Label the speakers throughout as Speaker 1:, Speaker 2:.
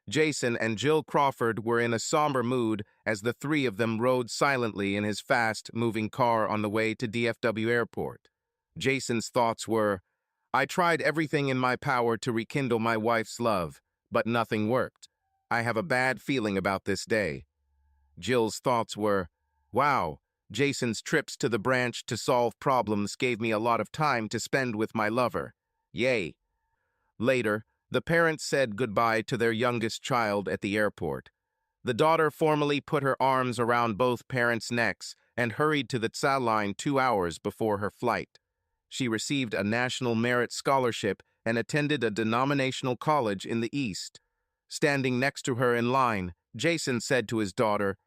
Speaker 1: Jason and Jill Crawford were in a somber mood as the three of them rode silently in his fast-moving car on the way to DFW Airport. Jason's thoughts were, "I tried everything in my power to rekindle my wife's love, but nothing worked. I have a bad feeling about this day." Jill's thoughts were, "Wow, Jason's trips to the branch to solve problems gave me a lot of time to spend with my lover. Yay." Later, the parents said goodbye to their youngest child at the airport. The daughter formally put her arms around both parents' necks and hurried to the Tsa line 2 hours before her flight. She received a National Merit Scholarship and attended a denominational college in the East. Standing next to her in line, Jason said to his daughter,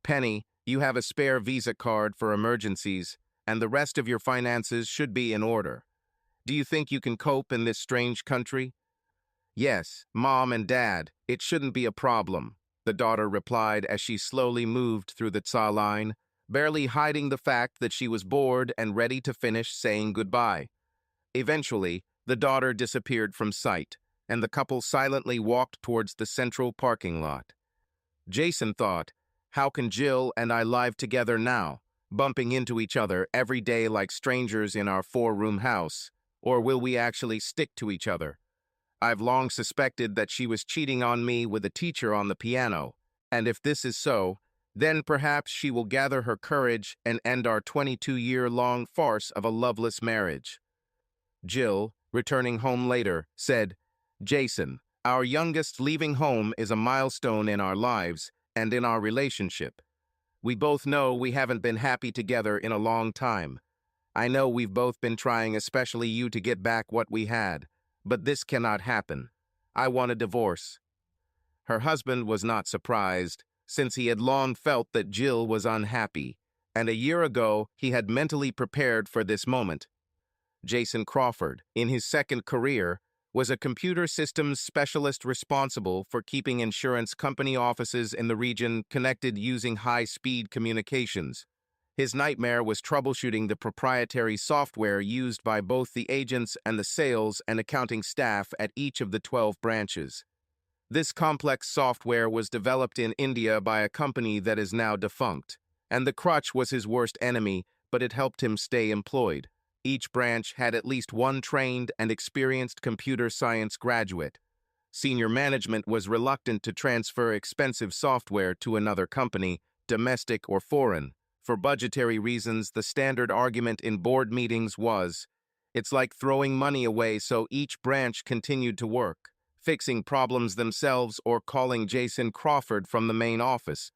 Speaker 1: "Penny, you have a spare Visa card for emergencies, and the rest of your finances should be in order. Do you think you can cope in this strange country?" "Yes, Mom and Dad, it shouldn't be a problem," the daughter replied as she slowly moved through the Tsa line, barely hiding the fact that she was bored and ready to finish saying goodbye. Eventually, the daughter disappeared from sight, and the couple silently walked towards the central parking lot. Jason thought, "How can Jill and I live together now, bumping into each other every day like strangers in our 4-room house, or will we actually stick to each other? I've long suspected that she was cheating on me with a teacher on the piano, and if this is so, then perhaps she will gather her courage and end our 22-year-long farce of a loveless marriage." Jill, returning home later, said, "Jason, our youngest leaving home is a milestone in our lives and in our relationship. We both know we haven't been happy together in a long time. I know we've both been trying, especially you, to get back what we had, but this cannot happen. I want a divorce." Her husband was not surprised, since he had long felt that Jill was unhappy, and a year ago he had mentally prepared for this moment. Jason Crawford, in his second career, was a computer systems specialist responsible for keeping insurance company offices in the region connected using high-speed communications. His nightmare was troubleshooting the proprietary software used by both the agents and the sales and accounting staff at each of the 12 branches. This complex software was developed in India by a company that is now defunct, and the crutch was his worst enemy, but it helped him stay employed. Each branch had at least one trained and experienced computer science graduate. Senior management was reluctant to transfer expensive software to another company, domestic or foreign. For budgetary reasons, the standard argument in board meetings was, "It's like throwing money away," so each branch continued to work, fixing problems themselves or calling Jason Crawford from the main office.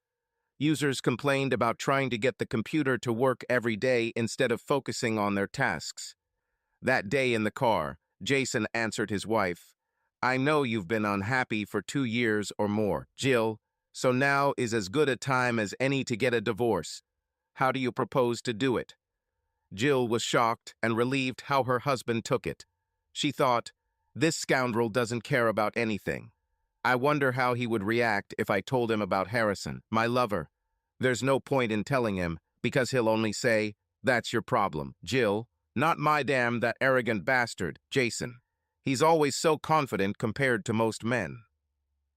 Speaker 1: Users complained about trying to get the computer to work every day instead of focusing on their tasks. That day in the car, Jason answered his wife, "I know you've been unhappy for 2 years or more, Jill, so now is as good a time as any to get a divorce. How do you propose to do it?" Jill was shocked and relieved how her husband took it. She thought, "This scoundrel doesn't care about anything. I wonder how he would react if I told him about Harrison, my lover. There's no point in telling him, because he'll only say, 'That's your problem, Jill. Not my damn that arrogant bastard, Jason. He's always so confident compared to most men.'"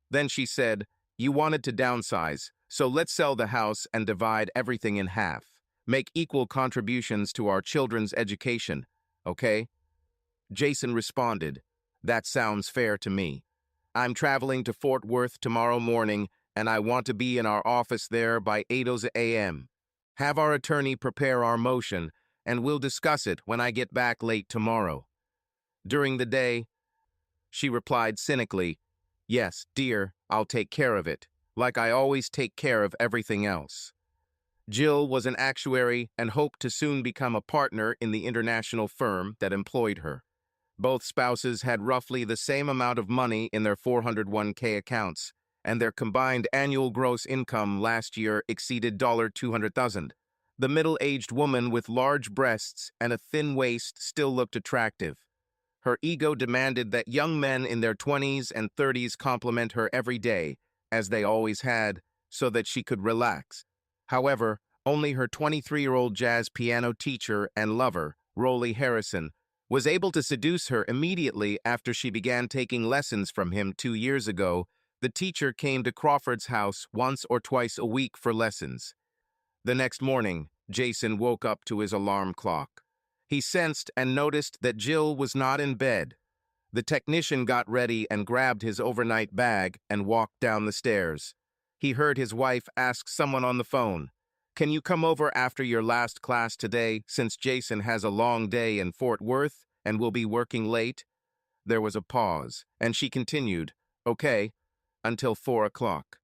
Speaker 1: Then she said, "You wanted to downsize, so let's sell the house and divide everything in half. Make equal contributions to our children's education, okay?" Jason responded, "That sounds fair to me. I'm traveling to Fort Worth tomorrow morning, and I want to be in our office there by 8 a.m. Have our attorney prepare our motion, and we'll discuss it when I get back late tomorrow." During the day, she replied cynically, "Yes, dear, I'll take care of it, like I always take care of everything else." Jill was an actuary and hoped to soon become a partner in the international firm that employed her. Both spouses had roughly the same amount of money in their 401k accounts, and their combined annual gross income last year exceeded $200,000. The middle-aged woman with large breasts and a thin waist still looked attractive. Her ego demanded that young men in their 20s and 30s compliment her every day, as they always had, so that she could relax. However, only her 23-year-old jazz piano teacher and lover, Rolly Harrison, was able to seduce her immediately after she began taking lessons from him 2 years ago, The teacher came to Crawford's house once or twice a week for lessons. The next morning, Jason woke up to his alarm clock. He sensed and noticed that Jill was not in bed. The technician got ready and grabbed his overnight bag and walked down the stairs. He heard his wife ask someone on the phone, "Can you come over after your last class today, since Jason has a long day in Fort Worth and will be working late?" There was a pause, and she continued, "Okay," until 4 o'clock.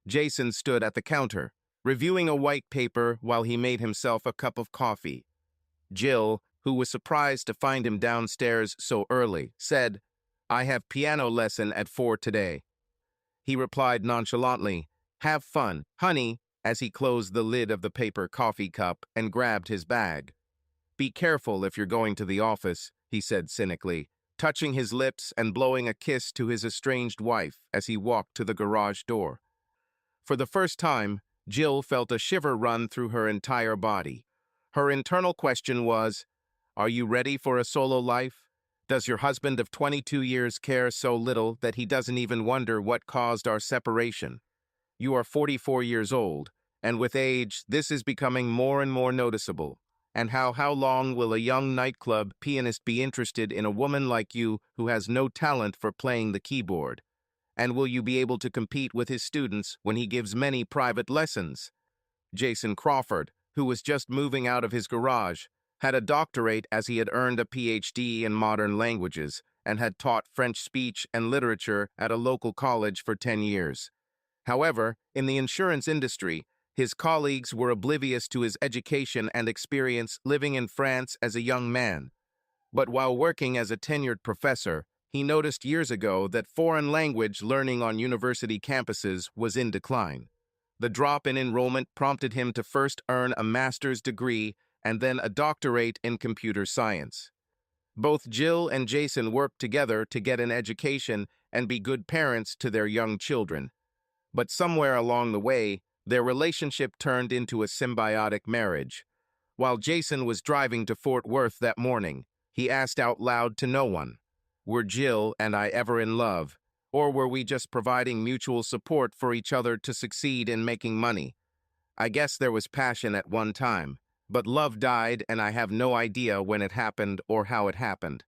Speaker 1: Jason stood at the counter, reviewing a white paper while he made himself a cup of coffee. Jill, who was surprised to find him downstairs so early, said, "I have piano lesson at 4 today." He replied nonchalantly, "Have fun, honey," as he closed the lid of the paper coffee cup and grabbed his bag. "Be careful if you're going to the office," he said cynically, touching his lips and blowing a kiss to his estranged wife as he walked to the garage door. For the first time, Jill felt a shiver run through her entire body. Her internal question was, "Are you ready for a solo life? Does your husband of 22 years care so little that he doesn't even wonder what caused our separation? You are 44 years old, and with age, this is becoming more and more noticeable. And how long will a young nightclub pianist be interested in a woman like you who has no talent for playing the keyboard? And will you be able to compete with his students when he gives many private lessons?" Jason Crawford, who was just moving out of his garage, had a doctorate as he had earned a PhD in modern languages and had taught French speech and literature at a local college for 10 years. However, in the insurance industry, his colleagues were oblivious to his education and experience living in France as a young man. But while working as a tenured professor, he noticed years ago that foreign language learning on university campuses was in decline. The drop in enrollment prompted him to first earn a master's degree and then a doctorate in computer science. Both Jill and Jason worked together to get an education and be good parents to their young children. But somewhere along the way, their relationship turned into a symbiotic marriage. While Jason was driving to Fort Worth that morning, he asked out loud to no one, "Were Jill and I ever in love? Or were we just providing mutual support for each other to succeed in making money? I guess there was passion at one time, but love died and I have no idea when it happened or how it happened."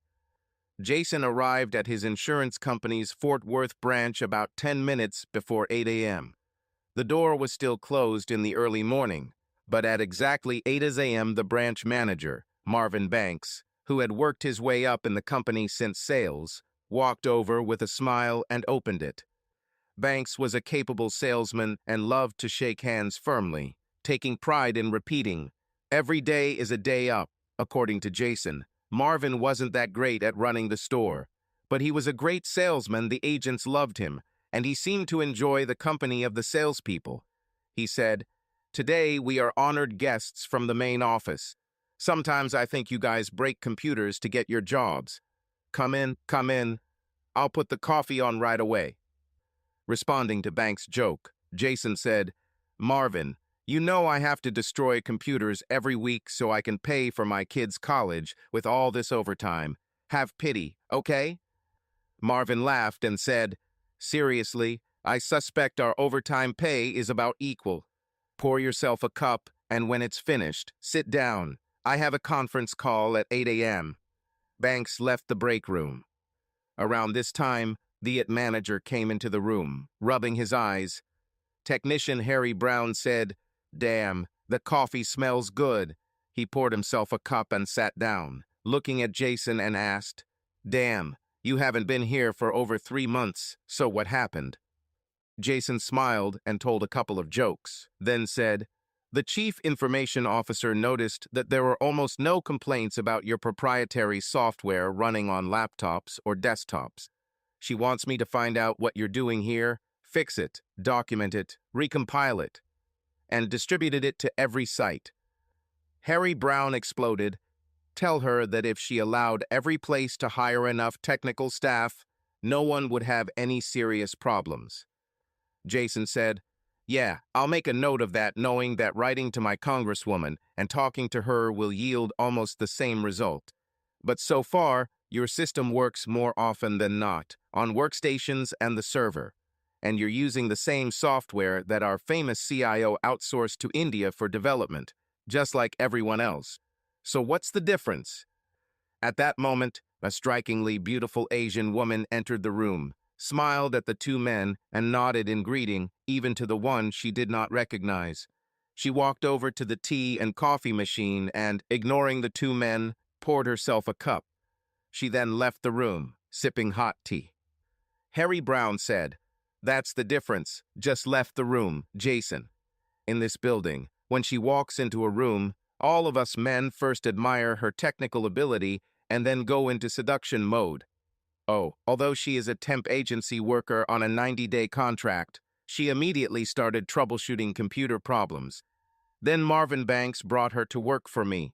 Speaker 1: Jason arrived at his insurance company's Fort Worth branch about 10 minutes before 8 a.m. The door was still closed in the early morning, but at exactly 8 a.m. the branch manager, Marvin Banks, who had worked his way up in the company since sales, walked over with a smile and opened it. Banks was a capable salesman and loved to shake hands firmly, taking pride in repeating, "Every day is a day up." According to Jason, Marvin wasn't that great at running the store, but he was a great salesman. The agents loved him, and he seemed to enjoy the company of the salespeople. He said, "Today we are honored guests from the main office. Sometimes I think you guys break computers to get your jobs. Come in, come in. I'll put the coffee on right away." Responding to Banks' joke, Jason said, "Marvin, you know I have to destroy computers every week so I can pay for my kids' college with all this overtime. Have pity, okay?" Marvin laughed and said, "Seriously, I suspect our overtime pay is about equal. Pour yourself a cup, and when it's finished, sit down. I have a conference call at 8 a.m. Banks left the break room. Around this time, the IT manager came into the room, rubbing his eyes. Technician Harry Brown said, "Damn, the coffee smells good." He poured himself a cup and sat down, looking at Jason and asked, "Damn, you haven't been here for over 3 months, so what happened?" Jason smiled and told a couple of jokes, then said, "The chief information officer noticed that there were almost no complaints about your proprietary software running on laptops or desktops. She wants me to find out what you're doing here, fix it, document it, recompile it, and distributed it to every site." Harry Brown exploded. "Tell her that if she allowed every place to hire enough technical staff, no one would have any serious problems." Jason said, "Yeah, I'll make a note of that, knowing that writing to my congresswoman and talking to her will yield almost the same result. But so far, your system works more often than not, on workstations and the server. and you're using the same software that our famous CIO outsourced to India for development, just like everyone else. So what's the difference? At that moment, a strikingly beautiful Asian woman entered the room, smiled at the two men, and nodded in greeting, even to the one she did not recognize. She walked over to the tea and coffee machine and, ignoring the two men, poured herself a cup. She then left the room, sipping hot tea. Harry Brown said, "That's the difference. Just left the room, Jason." In this building, when she walks into a room, all of us men first admire her technical ability and then go into seduction mode. Oh, although she is a temp agency worker on a 90-day contract, she immediately started troubleshooting computer problems. Then Marvin Banks brought her to work for me.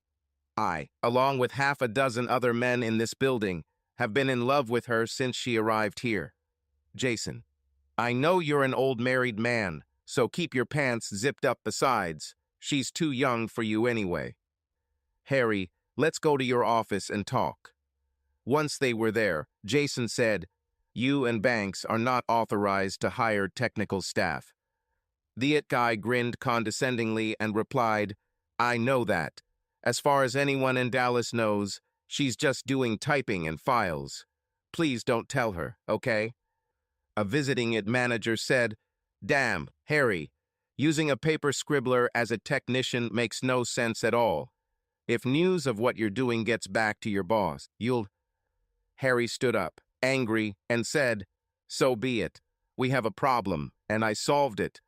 Speaker 1: I, along with half a dozen other men in this building, have been in love with her since she arrived here. Jason, I know you're an old married man, so keep your pants zipped up the sides. She's too young for you anyway. Harry, let's go to your office and talk. Once they were there, Jason said, "You and Banks are not authorized to hire technical staff." The it guy grinned condescendingly and replied, "I know that. As far as anyone in Dallas knows, she's just doing typing and files. Please don't tell her, okay?" A visiting it manager said, "Damn, Harry, using a paper scribbler as a technician makes no sense at all. If news of what you're doing gets back to your boss, you'll..." Harry stood up, angry, and said, "So be it. We have a problem, and I solved it.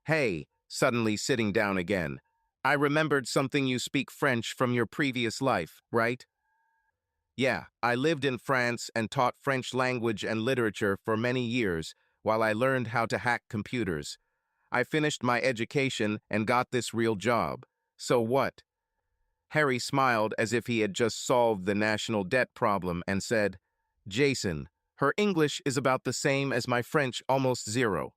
Speaker 1: Hey," suddenly sitting down again, "I remembered something. You speak French from your previous life, right?" "Yeah, I lived in France and taught French language and literature for many years while I learned how to hack computers. I finished my education and got this real job. So what?" Harry smiled as if he had just solved the national debt problem and said, "Jason, her English is about the same as my French, almost zero.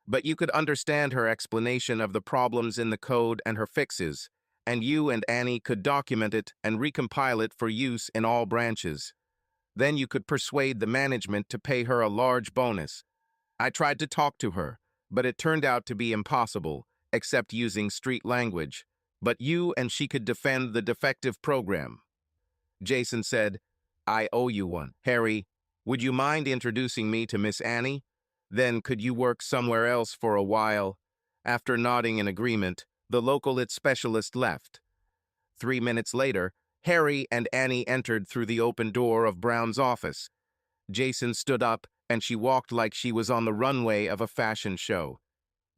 Speaker 1: But you could understand her explanation of the problems in the code and her fixes, and you and Annie could document it and recompile it for use in all branches. Then you could persuade the management to pay her a large bonus. I tried to talk to her, but it turned out to be impossible, except using street language. But you and she could defend the defective program." Jason said, "I owe you one. Harry, would you mind introducing me to Miss Annie? Then could you work somewhere else for a while?" After nodding in agreement, the local IT specialist left. 3 minutes later, Harry and Annie entered through the open door of Brown's office. Jason stood up, and she walked like she was on the runway of a fashion show.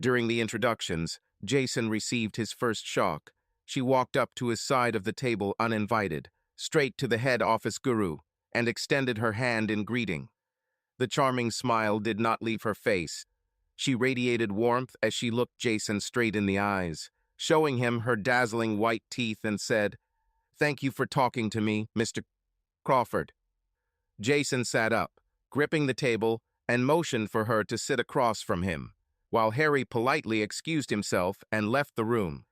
Speaker 1: During the introductions, Jason received his first shock. She walked up to his side of the table uninvited, straight to the head office guru, and extended her hand in greeting. The charming smile did not leave her face. She radiated warmth as she looked Jason straight in the eyes, showing him her dazzling white teeth, and said, "Thank you for talking to me, Mr. Crawford." Jason sat up, gripping the table, and motioned for her to sit across from him, while Harry politely excused himself and left the room.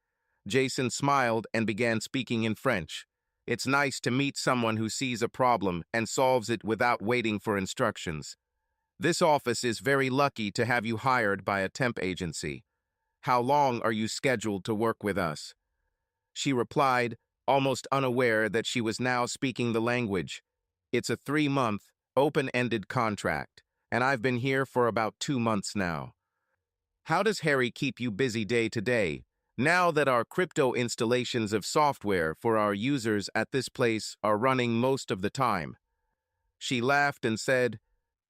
Speaker 1: Jason smiled and began speaking in French. "It's nice to meet someone who sees a problem and solves it without waiting for instructions. This office is very lucky to have you hired by a temp agency. How long are you scheduled to work with us?" She replied, almost unaware that she was now speaking the language. "It's a 3-month, open-ended contract, and I've been here for about 2 months now." "How does Harry keep you busy day to day, now that our crypto installations of software for our users at this place are running most of the time?" She laughed and said,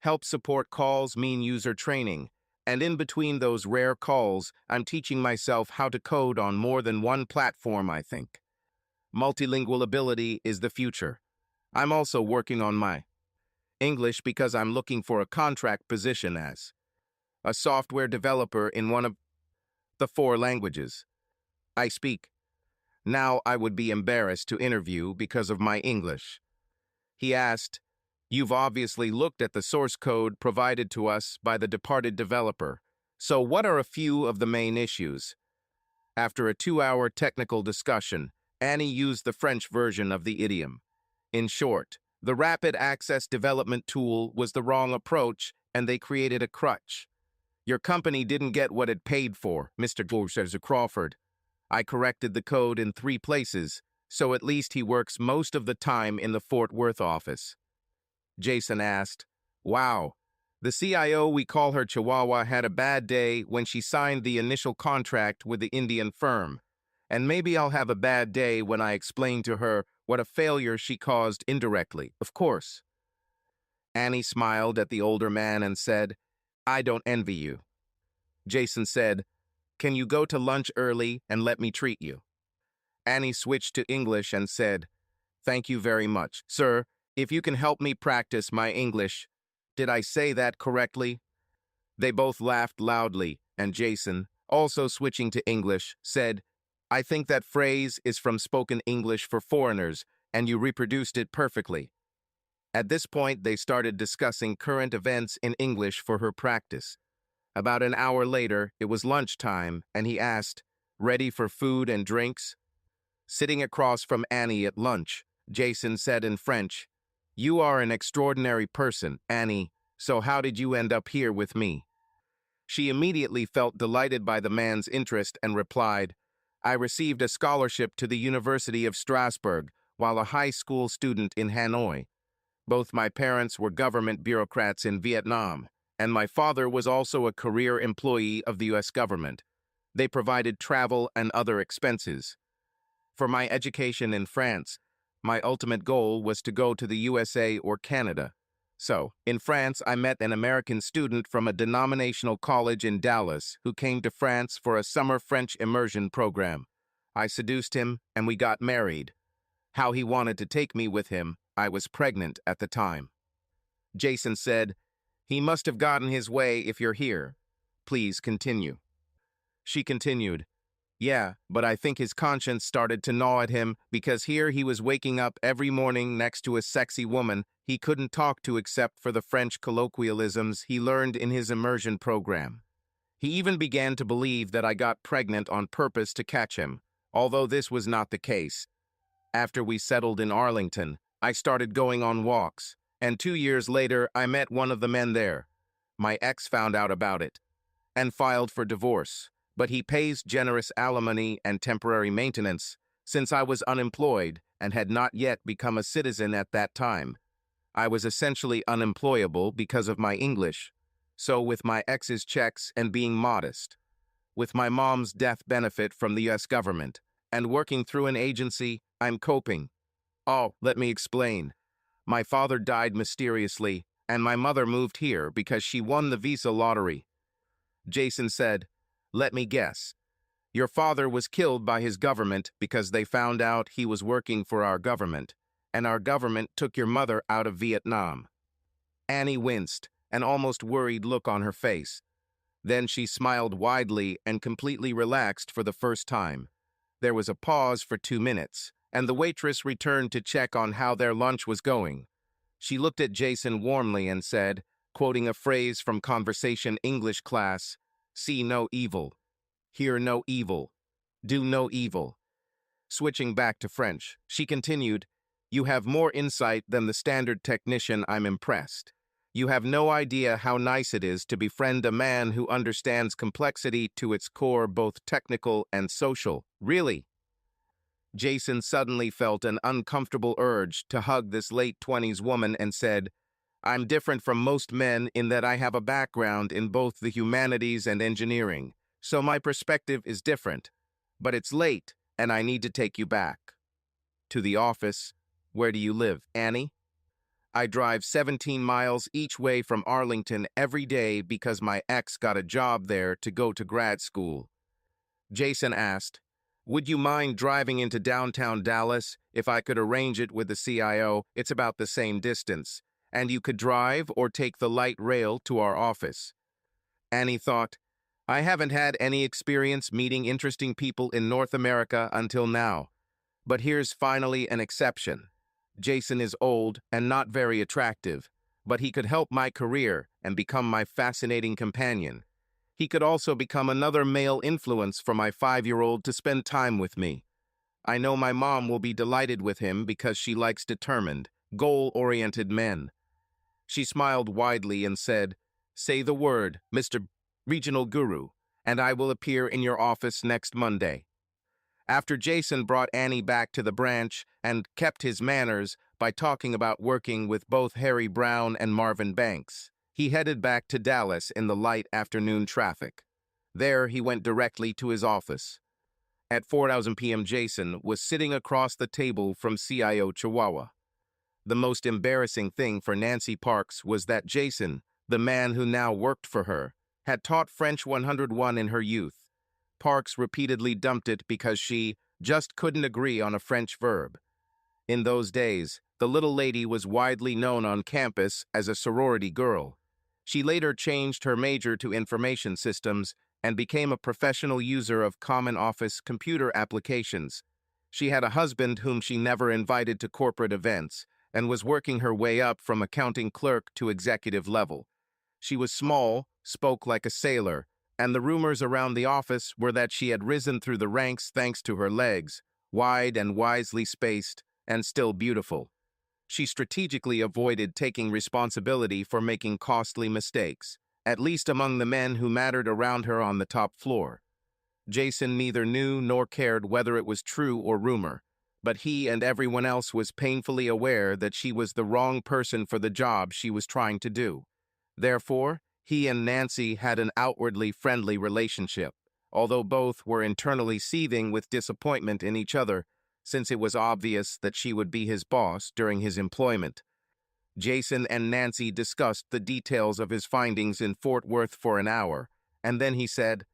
Speaker 1: "Help support calls mean user training, and in between those rare calls, I'm teaching myself how to code on more than one platform, I think. Multilingual ability is the future. I'm also working on my English because I'm looking for a contract position as a software developer in one of the 4 languages I speak. Now I would be embarrassed to interview because of my English." He asked, "You've obviously looked at the source code provided to us by the departed developer. So what are a few of the main issues?" After a 2-hour technical discussion, Annie used the French version of the idiom. In short, the rapid access development tool was the wrong approach, and they created a crutch. Your company didn't get what it paid for, Mr. Crawford. I corrected the code in 3 places, so at least he works most of the time in the Fort Worth office. Jason asked, Wow, the CIO, we call her Chihuahua, had a bad day when she signed the initial contract with the Indian firm. And maybe I'll have a bad day when I explain to her what a failure she caused indirectly, of course. Annie smiled at the older man and said, I don't envy you. Jason said, Can you go to lunch early and let me treat you? Annie switched to English and said, Thank you very much, sir. If you can help me practice my English. Did I say that correctly? They both laughed loudly, and Jason, also switching to English, said, I think that phrase is from spoken English for foreigners, and you reproduced it perfectly. At this point, they started discussing current events in English for her practice. About an hour later, it was lunchtime, and he asked, Ready for food and drinks? Sitting across from Annie at lunch, Jason said in French, You are an extraordinary person, Annie, so how did you end up here with me? She immediately felt delighted by the man's interest and replied, I received a scholarship to the University of Strasbourg while a high school student in Hanoi. Both my parents were government bureaucrats in Vietnam, and my father was also a career employee of the U.S. government. They provided travel and other expenses. For my education in France, my ultimate goal was to go to the USA or Canada. So, in France, I met an American student from a denominational college in Dallas who came to France for a summer French immersion program. I seduced him, and we got married. How he wanted to take me with him, I was pregnant at the time. Jason said, He must have gotten his way if you're here. Please continue. She continued, Yeah, but I think his conscience started to gnaw at him because here he was waking up every morning next to a sexy woman he couldn't talk to except for the French colloquialisms he learned in his immersion program. He even began to believe that I got pregnant on purpose to catch him, although this was not the case. After we settled in Arlington, I started going on walks, and 2 years later I met one of the men there. My ex found out about it and filed for divorce. But he pays generous alimony and temporary maintenance, since I was unemployed and had not yet become a citizen at that time. I was essentially unemployable because of my English, so with my ex's checks and being modest, with my mom's death benefit from the U.S. government, and working through an agency, I'm coping. Oh, let me explain. My father died mysteriously, and my mother moved here because she won the visa lottery. Jason said, Let me guess. Your father was killed by his government because they found out he was working for our government, and our government took your mother out of Vietnam. Annie winced, an almost worried look on her face. Then she smiled widely and completely relaxed for the first time. There was a pause for 2 minutes, and the waitress returned to check on how their lunch was going. She looked at Jason warmly and said, quoting a phrase from conversation English class, See no evil, hear no evil, do no evil. Switching back to French, she continued, You have more insight than the standard technician. I'm impressed. You have no idea how nice it is to befriend a man who understands complexity to its core, both technical and social. Really? Jason suddenly felt an uncomfortable urge to hug this late-20s woman and said, I'm different from most men in that I have a background in both the humanities and engineering, so my perspective is different. But it's late, and I need to take you back. To the office. Where do you live, Annie? I drive 17 miles each way from Arlington every day because my ex got a job there to go to grad school. Jason asked, Would you mind driving into downtown Dallas if I could arrange it with the CIO? It's about the same distance. And you could drive or take the light rail to our office. Annie thought, I haven't had any experience meeting interesting people in North America until now. But here's finally an exception. Jason is old and not very attractive, but he could help my career and become my fascinating companion. He could also become another male influence for my 5-year-old to spend time with me. I know my mom will be delighted with him because she likes determined, goal-oriented men. She smiled widely and said, Say the word, Mr. regional guru, and I will appear in your office next Monday. After Jason brought Annie back to the branch and kept his manners by talking about working with both Harry Brown and Marvin Banks, he headed back to Dallas in the light afternoon traffic. There, he went directly to his office. At 4:00 p.m., Jason was sitting across the table from CIO Chihuahua. The most embarrassing thing for Nancy Parks was that Jason, the man who now worked for her, had taught French 101 in her youth. Parks repeatedly dumped it because she just couldn't agree on a French verb. In those days, the little lady was widely known on campus as a sorority girl. She later changed her major to information systems and became a professional user of common office computer applications. She had a husband whom she never invited to corporate events and was working her way up from accounting clerk to executive level. She was small, spoke like a sailor, and the rumors around the office were that she had risen through the ranks thanks to her legs, wide and wisely spaced, and still beautiful. She strategically avoided taking responsibility for making costly mistakes, at least among the men who mattered around her on the top floor. Jason neither knew nor cared whether it was true or rumor, but he and everyone else was painfully aware that she was the wrong person for the job she was trying to do. Therefore, he and Nancy had an outwardly friendly relationship, although both were internally seething with disappointment in each other, since it was obvious that she would be his boss during his employment. Jason and Nancy discussed the details of his findings in Fort Worth for an hour, and then he said,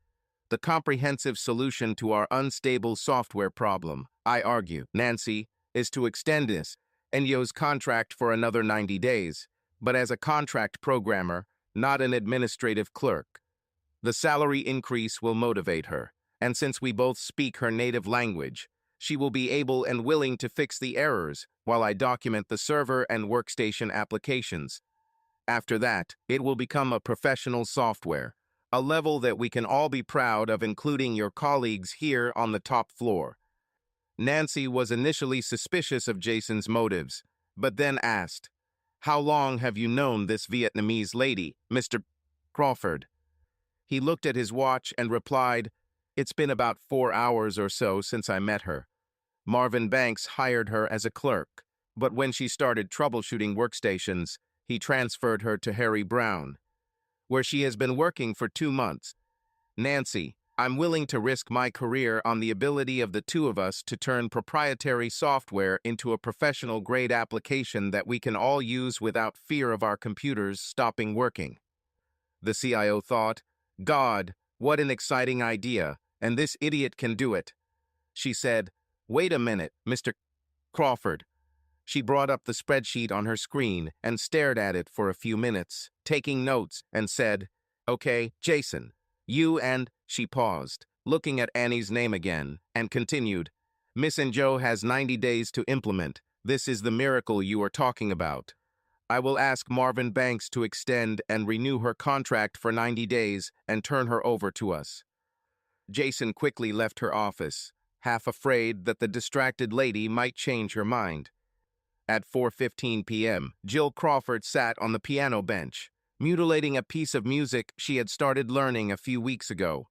Speaker 1: "The comprehensive solution to our unstable software problem, I argue, Nancy, is to extend this Enyo's contract for another 90 days, but as a contract programmer, not an administrative clerk. The salary increase will motivate her, and since we both speak her native language, she will be able and willing to fix the errors while I document the server and workstation applications. After that, it will become a professional software, a level that we can all be proud of, including your colleagues here on the top floor." Nancy was initially suspicious of Jason's motives, but then asked, "How long have you known this Vietnamese lady, Mr. Crawford?" He looked at his watch and replied, "It's been about 4 hours or so since I met her. Marvin Banks hired her as a clerk, but when she started troubleshooting workstations, he transferred her to Harry Brown, where she has been working for 2 months. Nancy, I'm willing to risk my career on the ability of the two of us to turn proprietary software into a professional-grade application that we can all use without fear of our computers stopping working." The CIO thought, "God, what an exciting idea, and this idiot can do it." She said, "Wait a minute, Mr. Crawford." She brought up the spreadsheet on her screen and stared at it for a few minutes, taking notes, and said, "Okay, Jason, you and—" She paused, looking at Annie's name again, and continued, "Miss Enjo has 90 days to implement. This is the miracle you are talking about. I will ask Marvin Banks to extend and renew her contract for 90 days and turn her over to us." Jason quickly left her office, half afraid that the distracted lady might change her mind. At 4:15 p.m., Jill Crawford sat on the piano bench, mutilating a piece of music she had started learning a few weeks ago.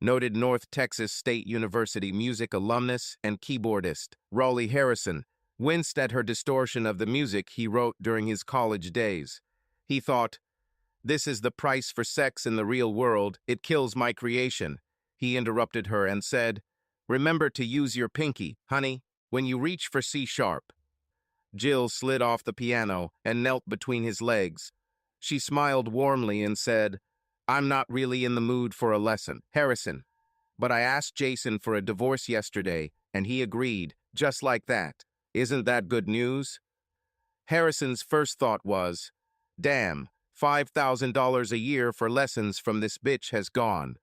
Speaker 1: Noted North Texas State University music alumnus and keyboardist Raleigh Harrison winced at her distortion of the music he wrote during his college days. He thought, "This is the price for sex in the real world. It kills my creation." He interrupted her and said, "Remember to use your pinky, honey, when you reach for C sharp." Jill slid off the piano and knelt between his legs. She smiled warmly and said, "I'm not really in the mood for a lesson, Harrison, but I asked Jason for a divorce yesterday, and he agreed, just like that. Isn't that good news?" Harrison's first thought was, "Damn, $5,000 a year for lessons from this bitch has gone.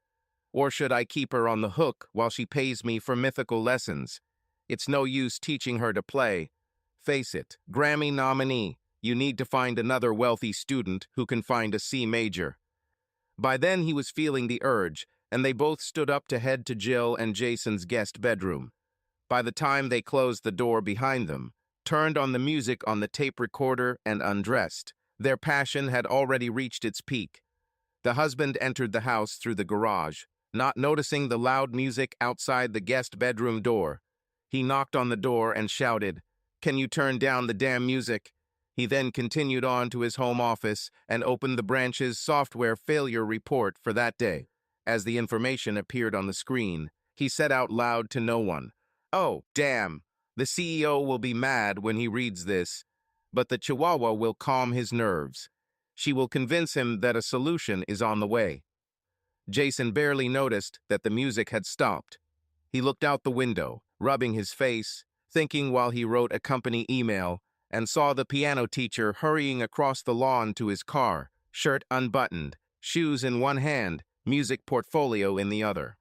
Speaker 1: Or should I keep her on the hook while she pays me for mythical lessons? It's no use teaching her to play. Face it, Grammy nominee, you need to find another wealthy student who can find a C major." By then he was feeling the urge, and they both stood up to head to Jill and Jason's guest bedroom. By the time they closed the door behind them, turned on the music on the tape recorder, and undressed, their passion had already reached its peak. The husband entered the house through the garage, not noticing the loud music outside the guest bedroom door. He knocked on the door and shouted, "Can you turn down the damn music?" He then continued on to his home office and opened the branch's software failure report for that day. As the information appeared on the screen, he said out loud to no one, "Oh, damn, the CEO will be mad when he reads this, but the Chihuahua will calm his nerves. She will convince him that a solution is on the way." Jason barely noticed that the music had stopped. He looked out the window, rubbing his face, thinking while he wrote a company email, and saw the piano teacher hurrying across the lawn to his car, shirt unbuttoned, shoes in one hand, music portfolio in the other.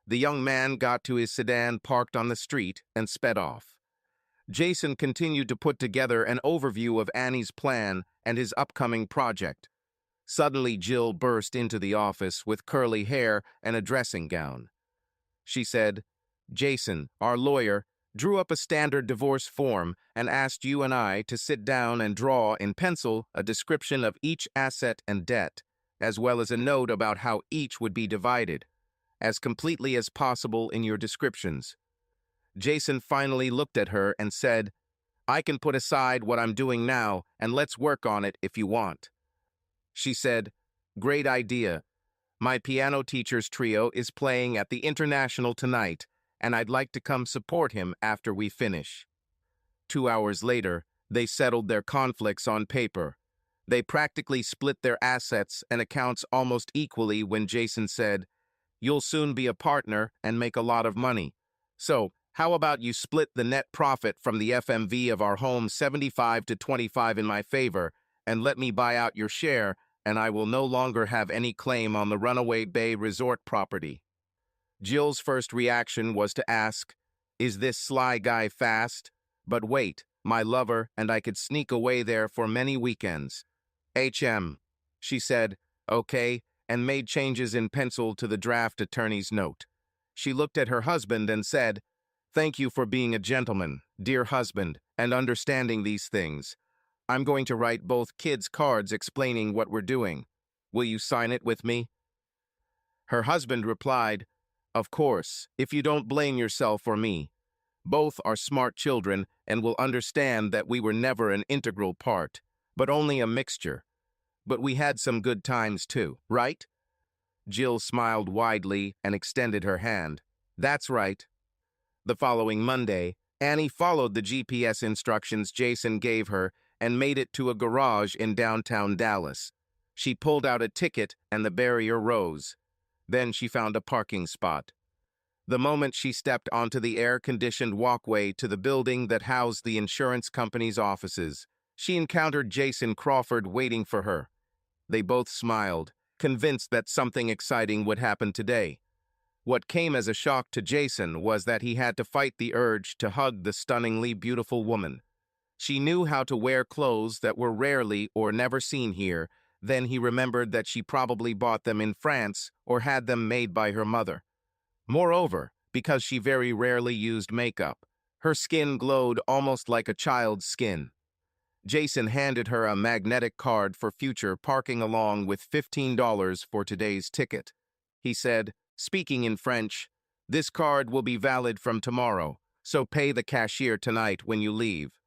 Speaker 1: The young man got to his sedan parked on the street and sped off. Jason continued to put together an overview of Annie's plan and his upcoming project. Suddenly, Jill burst into the office with curly hair and a dressing gown. She said, "Jason, our lawyer, drew up a standard divorce form and asked you and I to sit down and draw in pencil a description of each asset and debt, as well as a note about how each would be divided, as completely as possible in your descriptions." Jason finally looked at her and said, "I can put aside what I'm doing now and let's work on it if you want." She said, "Great idea. My piano teacher's trio is playing at the International tonight, and I'd like to come support him after we finish." 2 hours later, they settled their conflicts on paper. They practically split their assets and accounts almost equally when Jason said, "You'll soon be a partner and make a lot of money. So, how about you split the net profit from the FMV of our home 75 to 25 in my favor, and let me buy out your share, and I will no longer have any claim on the Runaway Bay Resort property." Jill's first reaction was to ask, "Is this sly guy fast? But wait, my lover and I could sneak away there for many weekends." She said, "Okay," and made changes in pencil to the draft attorney's note. She looked at her husband and said, "Thank you for being a gentleman, dear husband, and understanding these things. I'm going to write both kids' cards explaining what we're doing. Will you sign it with me?" Her husband replied, "Of course, if you don't blame yourself or me. Both are smart children and will understand that we were never an integral part, but only a mixture. But we had some good times too, right?" Jill smiled widely and extended her hand. "That's right." The following Monday, Annie followed the GPS instructions Jason gave her and made it to a garage in downtown Dallas. She pulled out a ticket and the barrier rose. Then she found a parking spot. The moment she stepped onto the air-conditioned walkway to the building that housed the insurance company's offices, she encountered Jason Crawford waiting for her. They both smiled, convinced that something exciting would happen today. What came as a shock to Jason was that he had to fight the urge to hug the stunningly beautiful woman. She knew how to wear clothes that were rarely or never seen here. Then he remembered that she probably bought them in France or had them made by her mother. Moreover, because she very rarely used makeup, her skin glowed almost like a child's skin. Jason handed her a magnetic card for future parking along with $15 for today's ticket. He said, speaking in French, "This card will be valid from tomorrow, so pay the cashier tonight when you leave.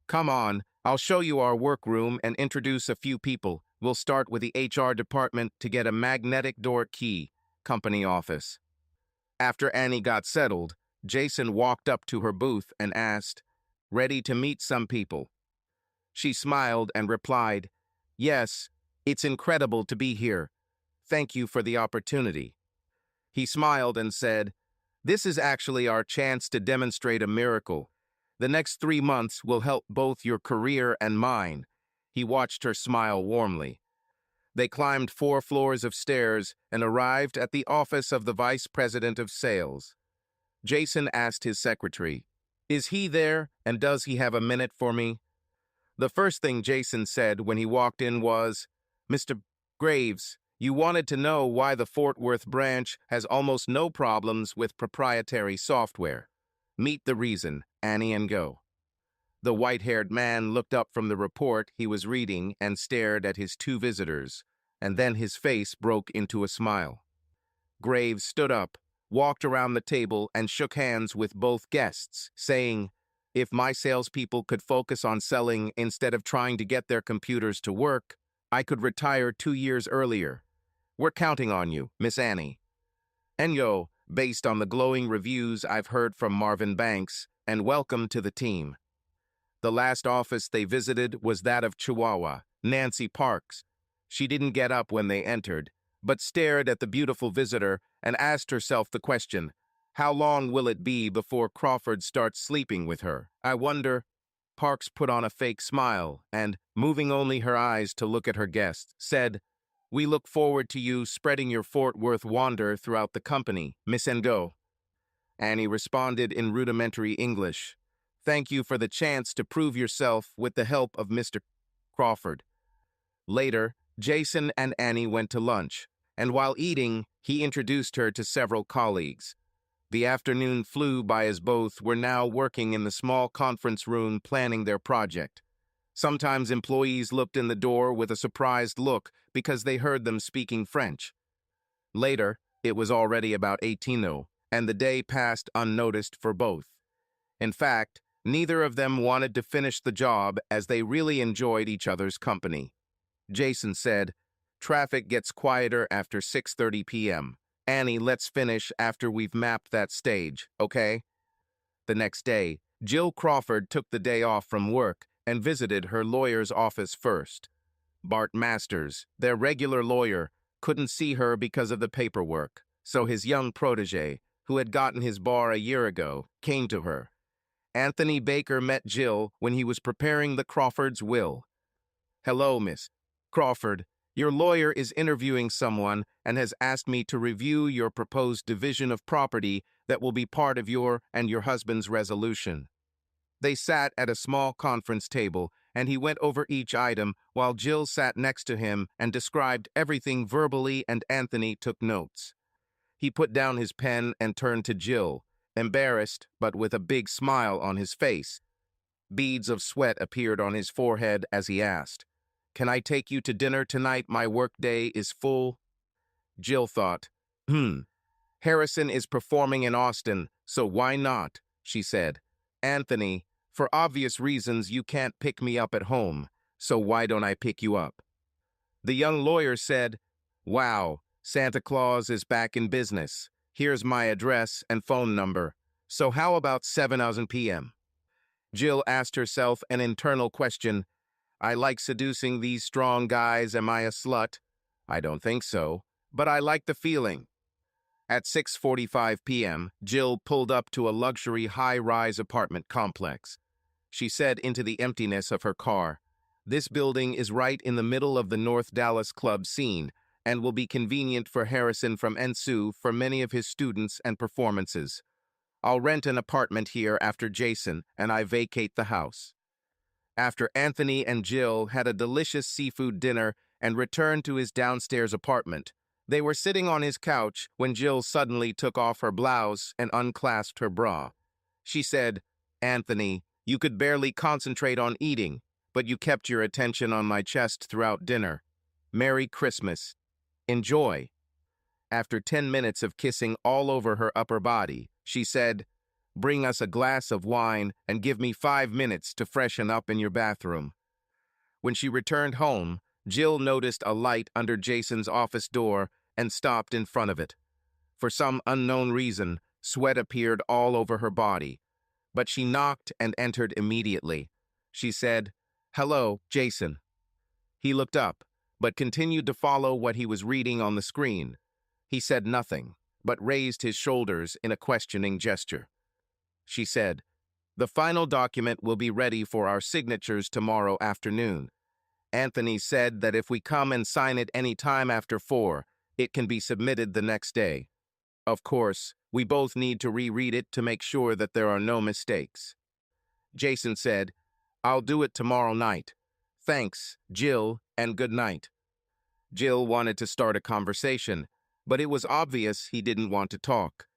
Speaker 1: Come on, I'll show you our workroom and introduce a few people. We'll start with the HR department to get a magnetic door key, company office." After Annie got settled, Jason walked up to her booth and asked, "Ready to meet some people?" She smiled and replied, "Yes, it's incredible to be here. Thank you for the opportunity." He smiled and said, "This is actually our chance to demonstrate a miracle. The next 3 months will help both your career and mine." He watched her smile warmly. They climbed 4 floors of stairs and arrived at the office of the vice president of sales. Jason asked his secretary, "Is he there, and does he have a minute for me?" The first thing Jason said when he walked in was, "Mr. Graves, you wanted to know why the Fort Worth branch has almost no problems with proprietary software. Meet the reason, Annie, and go." The white-haired man looked up from the report he was reading and stared at his 2 visitors. and then his face broke into a smile. Graves stood up, walked around the table, and shook hands with both guests, saying, "If my salespeople could focus on selling instead of trying to get their computers to work, I could retire 2 years earlier. We're counting on you, Miss Annie." Enyo, based on the glowing reviews I've heard from Marvin Banks, and welcome to the team. The last office they visited was that of Chihuahua, Nancy Parks. She didn't get up when they entered, but stared at the beautiful visitor and asked herself the question, how long will it be before Crawford starts sleeping with her? I wonder. Parks put on a fake smile and, moving only her eyes to look at her guest, said, "We look forward to you spreading your Fort Worth wonder throughout the company, Miss Endo." Annie responded in rudimentary English, "Thank you for the chance to prove yourself with the help of Mr. Crawford." Later, Jason and Annie went to lunch, and while eating, he introduced her to several colleagues. The afternoon flew by as both were now working in the small conference room planning their project. Sometimes employees looked in the door with a surprised look because they heard them speaking French. Later, it was already about 18:00, and the day passed unnoticed for both. In fact, neither of them wanted to finish the job as they really enjoyed each other's company. Jason said, "Traffic gets quieter after 6:30 p.m. Annie, let's finish after we've mapped that stage, okay?" The next day, Jill Crawford took the day off from work and visited her lawyer's office first. Bart Masters, their regular lawyer, couldn't see her because of the paperwork, so his young protege, who had gotten his bar a year ago, came to her. Anthony Baker met Jill when he was preparing the Crawford's will. "Hello, Miss Crawford. Your lawyer is interviewing someone and has asked me to review your proposed division of property that will be part of your and your husband's resolution." They sat at a small conference table, and he went over each item while Jill sat next to him and described everything verbally, and Anthony took notes. He put down his pen and turned to Jill, embarrassed but with a big smile on his face. Beads of sweat appeared on his forehead as he asked, "Can I take you to dinner tonight? My workday is full." Jill thought, Harrison is performing in Austin, so why not?" she said. "Anthony, for obvious reasons you can't pick me up at home, so why don't I pick you up?" The young lawyer said, "Wow, Santa Claus is back in business. Here's my address and phone number. So how about 7:00 p.m.? Jill asked herself an internal question. I like seducing these strong guys. Am I a slut? I don't think so, but I like the feeling. At 6:45 p.m., Jill pulled up to a luxury high-rise apartment complex. She said into the emptiness of her car, "This building is right in the middle of the North Dallas club scene and will be convenient for Harrison from NSU for many of his students and performances. I'll rent an apartment here after Jason and I vacate the house." After Anthony and Jill had a delicious seafood dinner and returned to his downstairs apartment, they were sitting on his couch when Jill suddenly took off her blouse and unclasped her bra. She said, "Anthony, you could barely concentrate on eating, but you kept your attention on my chest throughout dinner. Merry Christmas. Enjoy." After 10 minutes of kissing all over her upper body, she said, "Bring us a glass of wine and give me 5 minutes to freshen up in your bathroom." When she returned home, Jill noticed a light under Jason's office door and stopped in front of it. For some unknown reason, sweat appeared all over her body, but she knocked and entered immediately. She said, "Hello, Jason." He looked up, but continued to follow what he was reading on the screen. He said nothing, but raised his shoulders in a questioning gesture. She said, "The final document will be ready for our signatures tomorrow afternoon. Anthony said that if we come and sign it any time after 4, it can be submitted the next day. Of course, we both need to reread it to make sure that there are no mistakes." Jason said, "I'll do it tomorrow night. Thanks, Jill, and good night." Jill wanted to start a conversation, but it was obvious he didn't want to talk.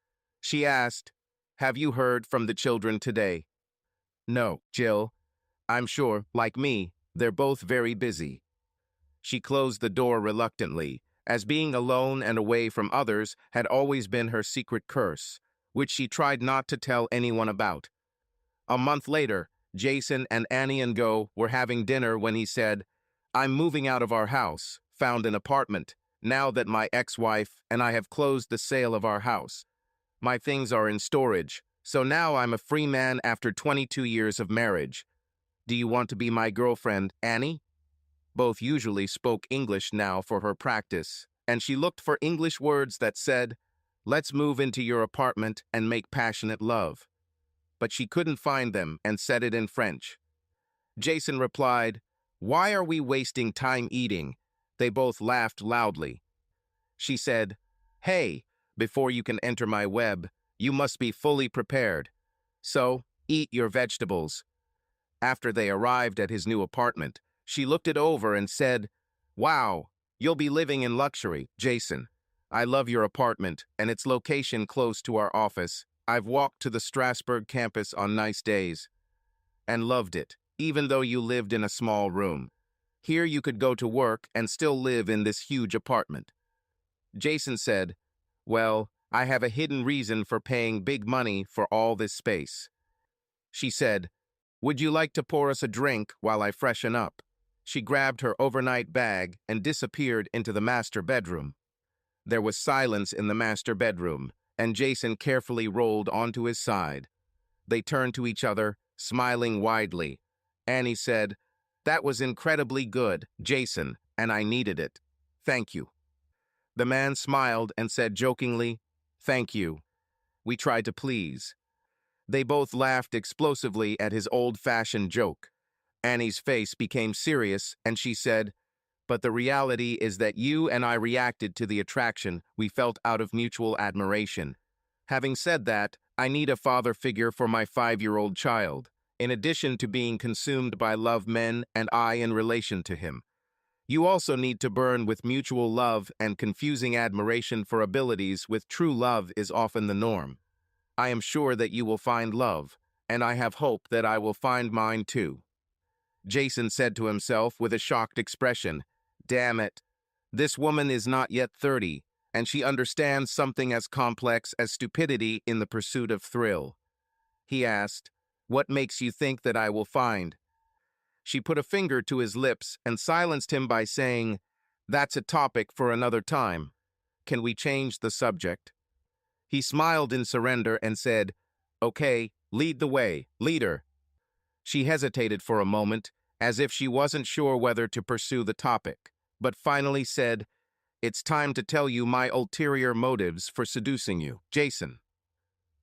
Speaker 1: She asked, "Have you heard from the children today?" "No, Jill. I'm sure, like me, they're both very busy." She closed the door reluctantly, as being alone and away from others had always been her secret curse, which she tried not to tell anyone about. A month later, Jason and Annie and Go were having dinner when he said, "I'm moving out of our house, found an apartment, now that my ex-wife and I have closed the sale of our house. My things are in storage, so now I'm a free man after 22 years of marriage. Do you want to be my girlfriend, Annie?" Both usually spoke English now for her practice, and she looked for English words that said, "Let's move into your apartment and make passionate love." But she couldn't find them and said it in French. Jason replied, "Why are we wasting time eating?" They both laughed loudly. She said, "Hey, before you can enter my web, you must be fully prepared. So, eat your vegetables." After they arrived at his new apartment, she looked it over and said, "Wow, you'll be living in luxury, Jason. I love your apartment and its location close to our office. I've walked to the Strasbourg campus on nice days and loved it, even though you lived in a small room. Here you could go to work and still live in this huge apartment." Jason said, "Well, I have a hidden reason for paying big money for all this space." She said, "Would you like to pour us a drink while I freshen up?" She grabbed her overnight bag and disappeared into the master bedroom. There was silence in the master bedroom, and Jason carefully rolled onto his side. They turned to each other, smiling widely. Annie said, "That was incredibly good, Jason, and I needed it. Thank you." The man smiled and said jokingly, "Thank you. We tried to please." They both laughed explosively at his old-fashioned joke. Annie's face became serious, and she said, "But the reality is that you and I reacted to the attraction we felt out of mutual admiration. Having said that, I need a father figure for my 5-year-old child, in addition to being consumed by love men and I in relation to him. You also need to burn with mutual love, and confusing admiration for abilities with true love is often the norm. I am sure that you will find love, and I have hope that I will find mine too." Jason said to himself with a shocked expression, "Damn it. This woman is not yet 30, and she understands something as complex as stupidity in the pursuit of thrill." He asked, "What makes you think that I will find?" She put a finger to his lips and silenced him by saying, "That's a topic for another time. Can we change the subject?" He smiled in surrender and said, "Okay, lead the way, leader." She hesitated for a moment, as if she wasn't sure whether to pursue the topic, but finally said, "It's time to tell you my ulterior motives for seducing you, Jason."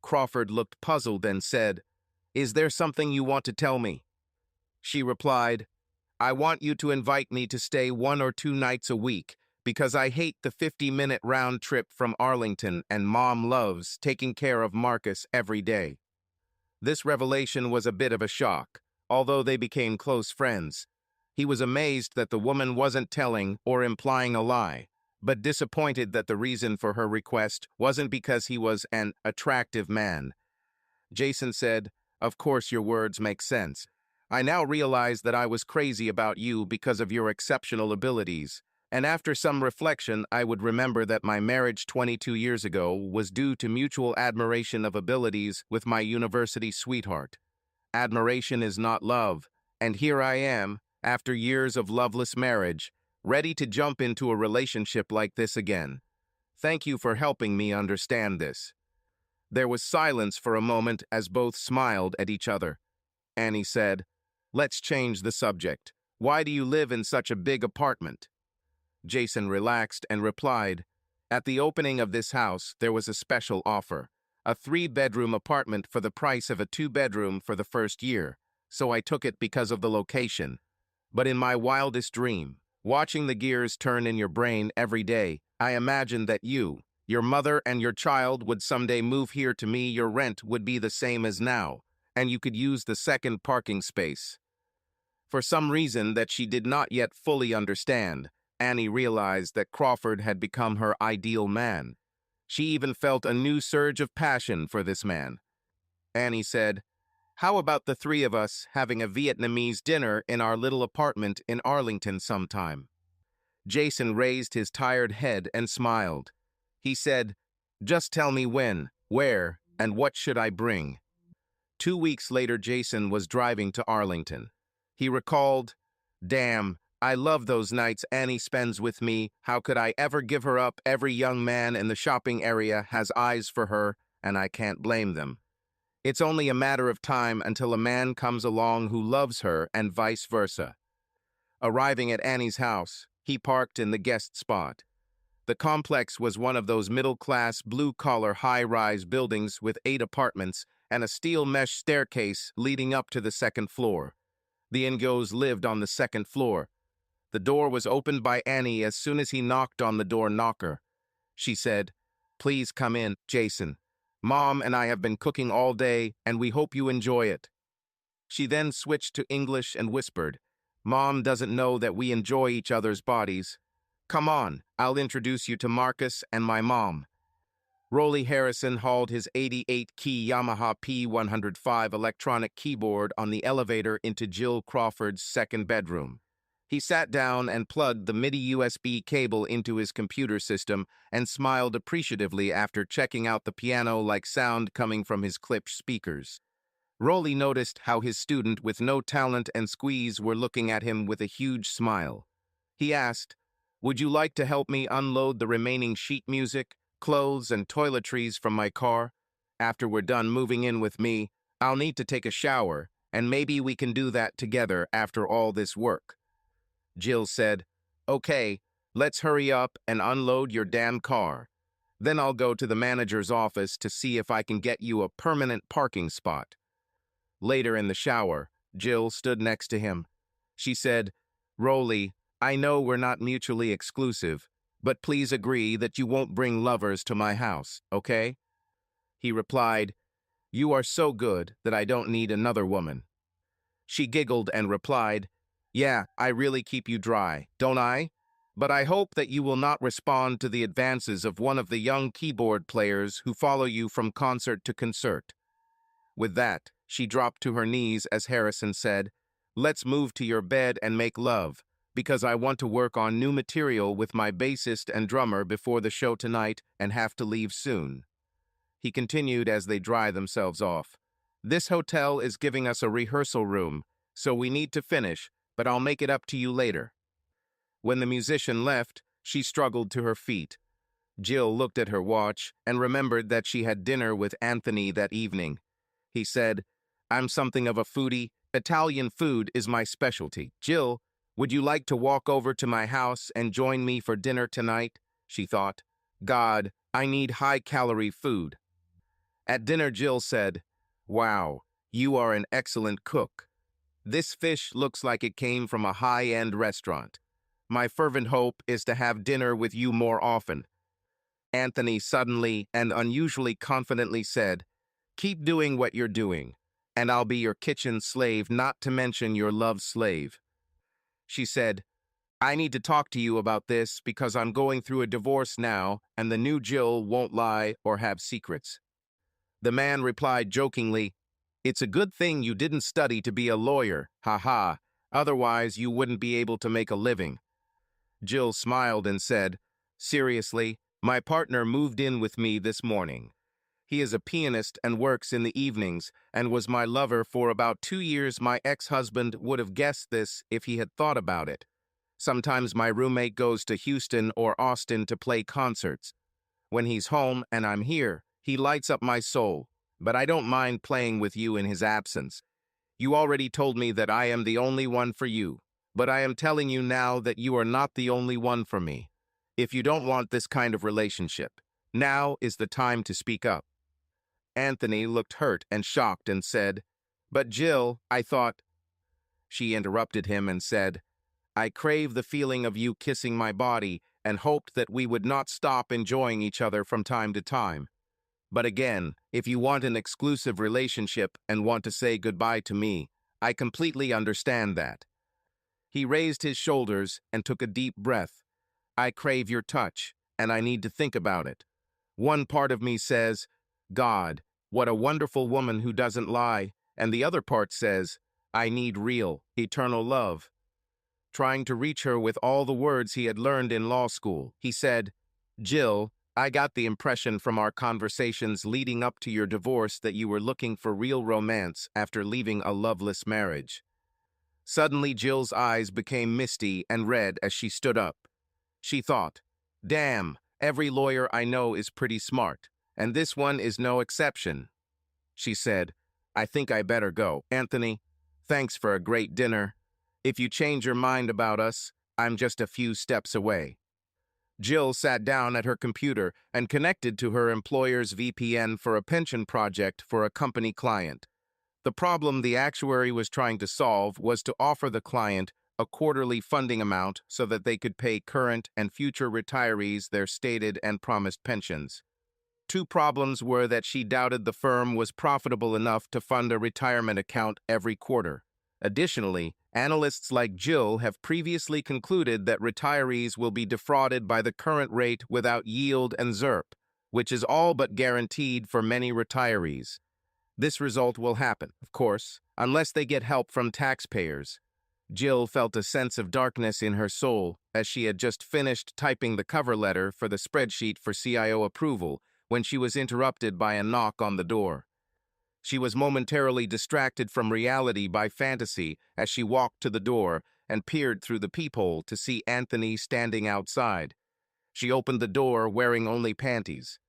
Speaker 1: Crawford looked puzzled and said, "Is there something you want to tell me?" She replied, "I want you to invite me to stay 1 or 2 nights a week, because I hate the 50-minute round trip from Arlington and Mom loves taking care of Marcus every day." This revelation was a bit of a shock, although they became close friends. He was amazed that the woman wasn't telling or implying a lie, but disappointed that the reason for her request wasn't because he was an attractive man. Jason said, "Of course your words make sense. I now realize that I was crazy about you because of your exceptional abilities, and after some reflection I would remember that my marriage 22 years ago was due to mutual admiration of abilities with my university sweetheart. Admiration is not love, and here I am, after years of loveless marriage, ready to jump into a relationship like this again. Thank you for helping me understand this." There was silence for a moment as both smiled at each other. Annie said, "Let's change the subject. Why do you live in such a big apartment?" Jason relaxed and replied, "At the opening of this house, there was a special offer. A 3-bedroom apartment for the price of a 2-bedroom for the first year, so I took it because of the location. But in my wildest dream, watching the gears turn in your brain every day, I imagined that you, your mother, and your child would someday move here to me. Your rent would be the same as now, and you could use the second parking space." For some reason that she did not yet fully understand, Annie realized that Crawford had become her ideal man. She even felt a new surge of passion for this man. Annie said, "How about the 3 of us having a Vietnamese dinner in our little apartment in Arlington sometime?" Jason raised his tired head and smiled. He said, "Just tell me when, where, and what should I bring?" 2 weeks later, Jason was driving to Arlington. He recalled, "Damn, I love those nights Annie spends with me. How could I ever give her up? Every young man in the shopping area has eyes for her, and I can't blame them. It's only a matter of time until a man comes along who loves her and vice versa." Arriving at Annie's house, he parked in the guest spot. The complex was one of those middle-class, blue-collar, high-rise buildings with 8 apartments and a steel mesh staircase leading up to the second floor. The Ingos lived on the second floor. The door was opened by Annie as soon as he knocked on the door knocker. She said, "Please come in, Jason. Mom and I have been cooking all day, and we hope you enjoy it." She then switched to English and whispered, "Mom doesn't know that we enjoy each other's bodies. Come on, I'll introduce you to Marcus and my mom." Rolly Harrison hauled his 88-key Yamaha P105 electronic keyboard on the elevator into Jill Crawford's second bedroom. He sat down and plugged the MIDI USB cable into his computer system and smiled appreciatively after checking out the piano-like sound coming from his clipped speakers. Rolly noticed how his student with no talent and squeeze were looking at him with a huge smile. He asked, "Would you like to help me unload the remaining sheet music, clothes, and toiletries from my car? After we're done moving in with me, I'll need to take a shower, and maybe we can do that together after all this work." Jill said, "Okay, let's hurry up and unload your damn car. Then I'll go to the manager's office to see if I can get you a permanent parking spot." Later in the shower, Jill stood next to him. She said, "Rolly, I know we're not mutually exclusive, but please agree that you won't bring lovers to my house, okay?" He replied, "You are so good that I don't need another woman." She giggled and replied, "Yeah, I really keep you dry, don't I? But I hope that you will not respond to the advances of one of the young keyboard players who follow you from concert to concert." With that, she dropped to her knees as Harrison said, "Let's move to your bed and make love, because I want to work on new material with my bassist and drummer before the show tonight and have to leave soon." He continued as they dry themselves off, "This hotel is giving us a rehearsal room, so we need to finish, but I'll make it up to you later." When the musician left, she struggled to her feet. Jill looked at her watch and remembered that she had dinner with Anthony that evening. He said, "I'm something of a foodie. Italian food is my specialty. Jill, would you like to walk over to my house and join me for dinner tonight?" she thought. "God, I need high-calorie food." At dinner, Jill said, "Wow, you are an excellent cook. This fish looks like it came from a high-end restaurant. My fervent hope is to have dinner with you more often." Anthony suddenly and unusually confidently said, "Keep doing what you're doing, and I'll be your kitchen slave, not to mention your love slave." She said, "I need to talk to you about this because I'm going through a divorce now, and the new Jill won't lie or have secrets." The man replied jokingly, "It's a good thing you didn't study to be a lawyer, ha. Otherwise you wouldn't be able to make a living." Jill smiled and said, "Seriously, my partner moved in with me this morning. He is a pianist and works in the evenings and was my lover for about 2 years. My ex-husband would have guessed this if he had thought about it. Sometimes my roommate goes to Houston or Austin to play concerts. When he's home and I'm here, he lights up my soul, but I don't mind playing with you in his absence. You already told me that I am the only one for you, but I am telling you now that you are not the only one for me. If you don't want this kind of relationship, now is the time to speak up." Anthony looked hurt and shocked and said, "But Jill, I thought—" She interrupted him and said, "I crave the feeling of you kissing my body and hoped that we would not stop enjoying each other from time to time. But again, if you want an exclusive relationship and want to say goodbye to me, I completely understand that." He raised his shoulders and took a deep breath. "I crave your touch, and I need to think about it. One part of me says, 'God, what a wonderful woman who doesn't lie,' and the other part says, 'I need real, eternal love.'" trying to reach her with all the words he had learned in law school. He said, "Jill, I got the impression from our conversations leading up to your divorce that you were looking for real romance after leaving a loveless marriage." Suddenly, Jill's eyes became misty and red as she stood up. She thought, "Damn, every lawyer I know is pretty smart, and this one is no exception." She said, "I think I better go. Anthony, thanks for a great dinner. If you change your mind about us, I'm just a few steps away." Jill sat down at her computer and connected to her employer's VPN for a pension project for a company client. The problem the actuary was trying to solve was to offer the client a quarterly funding amount so that they could pay current and future retirees their stated and promised pensions. Two problems were that she doubted the firm was profitable enough to fund a retirement account every quarter. Additionally, analysts like Jill have previously concluded that retirees will be defrauded by the current rate without yield and ZERP, which is all but guaranteed for many retirees. This result will happen, of course, unless they get help from taxpayers. Jill felt a sense of darkness in her soul as she had just finished typing the cover letter for the spreadsheet for CIO approval when she was interrupted by a knock on the door. She was momentarily distracted from reality by fantasy as she walked to the door and peered through the peephole to see Anthony standing outside. She opened the door wearing only panties.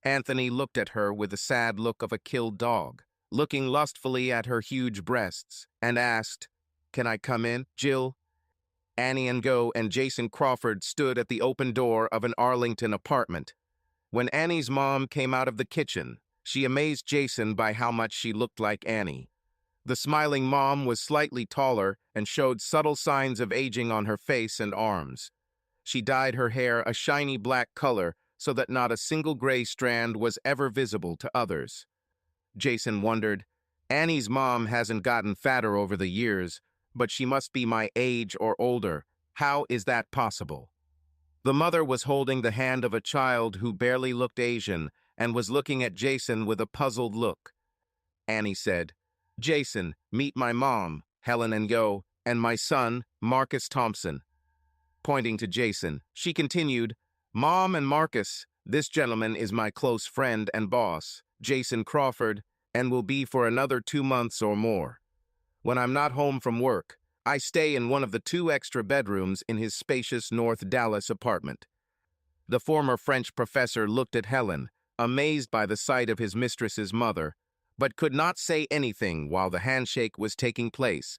Speaker 1: Anthony looked at her with the sad look of a killed dog, looking lustfully at her huge breasts, and asked, "Can I come in, Jill?" Annie and Go and Jason Crawford stood at the open door of an Arlington apartment. When Annie's mom came out of the kitchen, she amazed Jason by how much she looked like Annie. The smiling mom was slightly taller and showed subtle signs of aging on her face and arms. She dyed her hair a shiny black color so that not a single gray strand was ever visible to others. Jason wondered, Annie's mom hasn't gotten fatter over the years, but she must be my age or older. How is that possible? The mother was holding the hand of a child who barely looked Asian and was looking at Jason with a puzzled look. Annie said, "Jason, meet my mom, Helen and Go, and my son, Marcus Thompson." Pointing to Jason, she continued, "Mom and Marcus, this gentleman is my close friend and boss, Jason Crawford, and will be for another 2 months or more. When I'm not home from work, I stay in one of the 2 extra bedrooms in his spacious North Dallas apartment." The former French professor looked at Helen, amazed by the sight of his mistress's mother, but could not say anything while the handshake was taking place.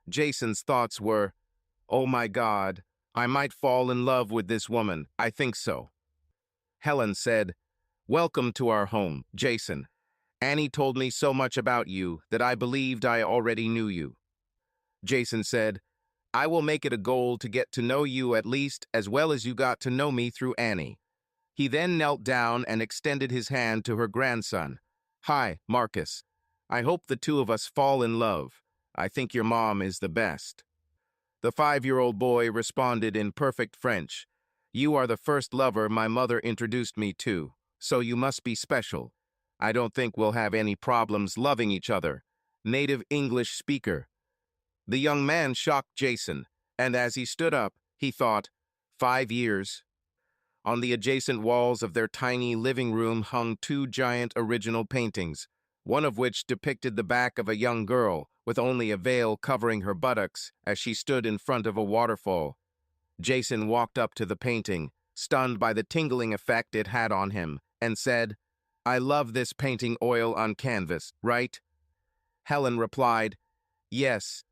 Speaker 1: Jason's thoughts were, "Oh my God, I might fall in love with this woman. I think so." Helen said, "Welcome to our home, Jason. Annie told me so much about you that I believed I already knew you." Jason said, "I will make it a goal to get to know you at least as well as you got to know me through Annie." He then knelt down and extended his hand to her grandson. "Hi, Marcus. I hope the 2 of us fall in love. I think your mom is the best." The 5-year-old boy responded in perfect French, "You are the first lover my mother introduced me to, so you must be special. I don't think we'll have any problems loving each other. Native English speaker." The young man shocked Jason, and as he stood up, he thought, 5 years. On the adjacent walls of their tiny living room hung 2 giant original paintings, one of which depicted the back of a young girl with only a veil covering her buttocks as she stood in front of a waterfall. Jason walked up to the painting, stunned by the tingling effect it had on him, and said, "I love this painting oil on canvas, right?" Helen replied, "Yes.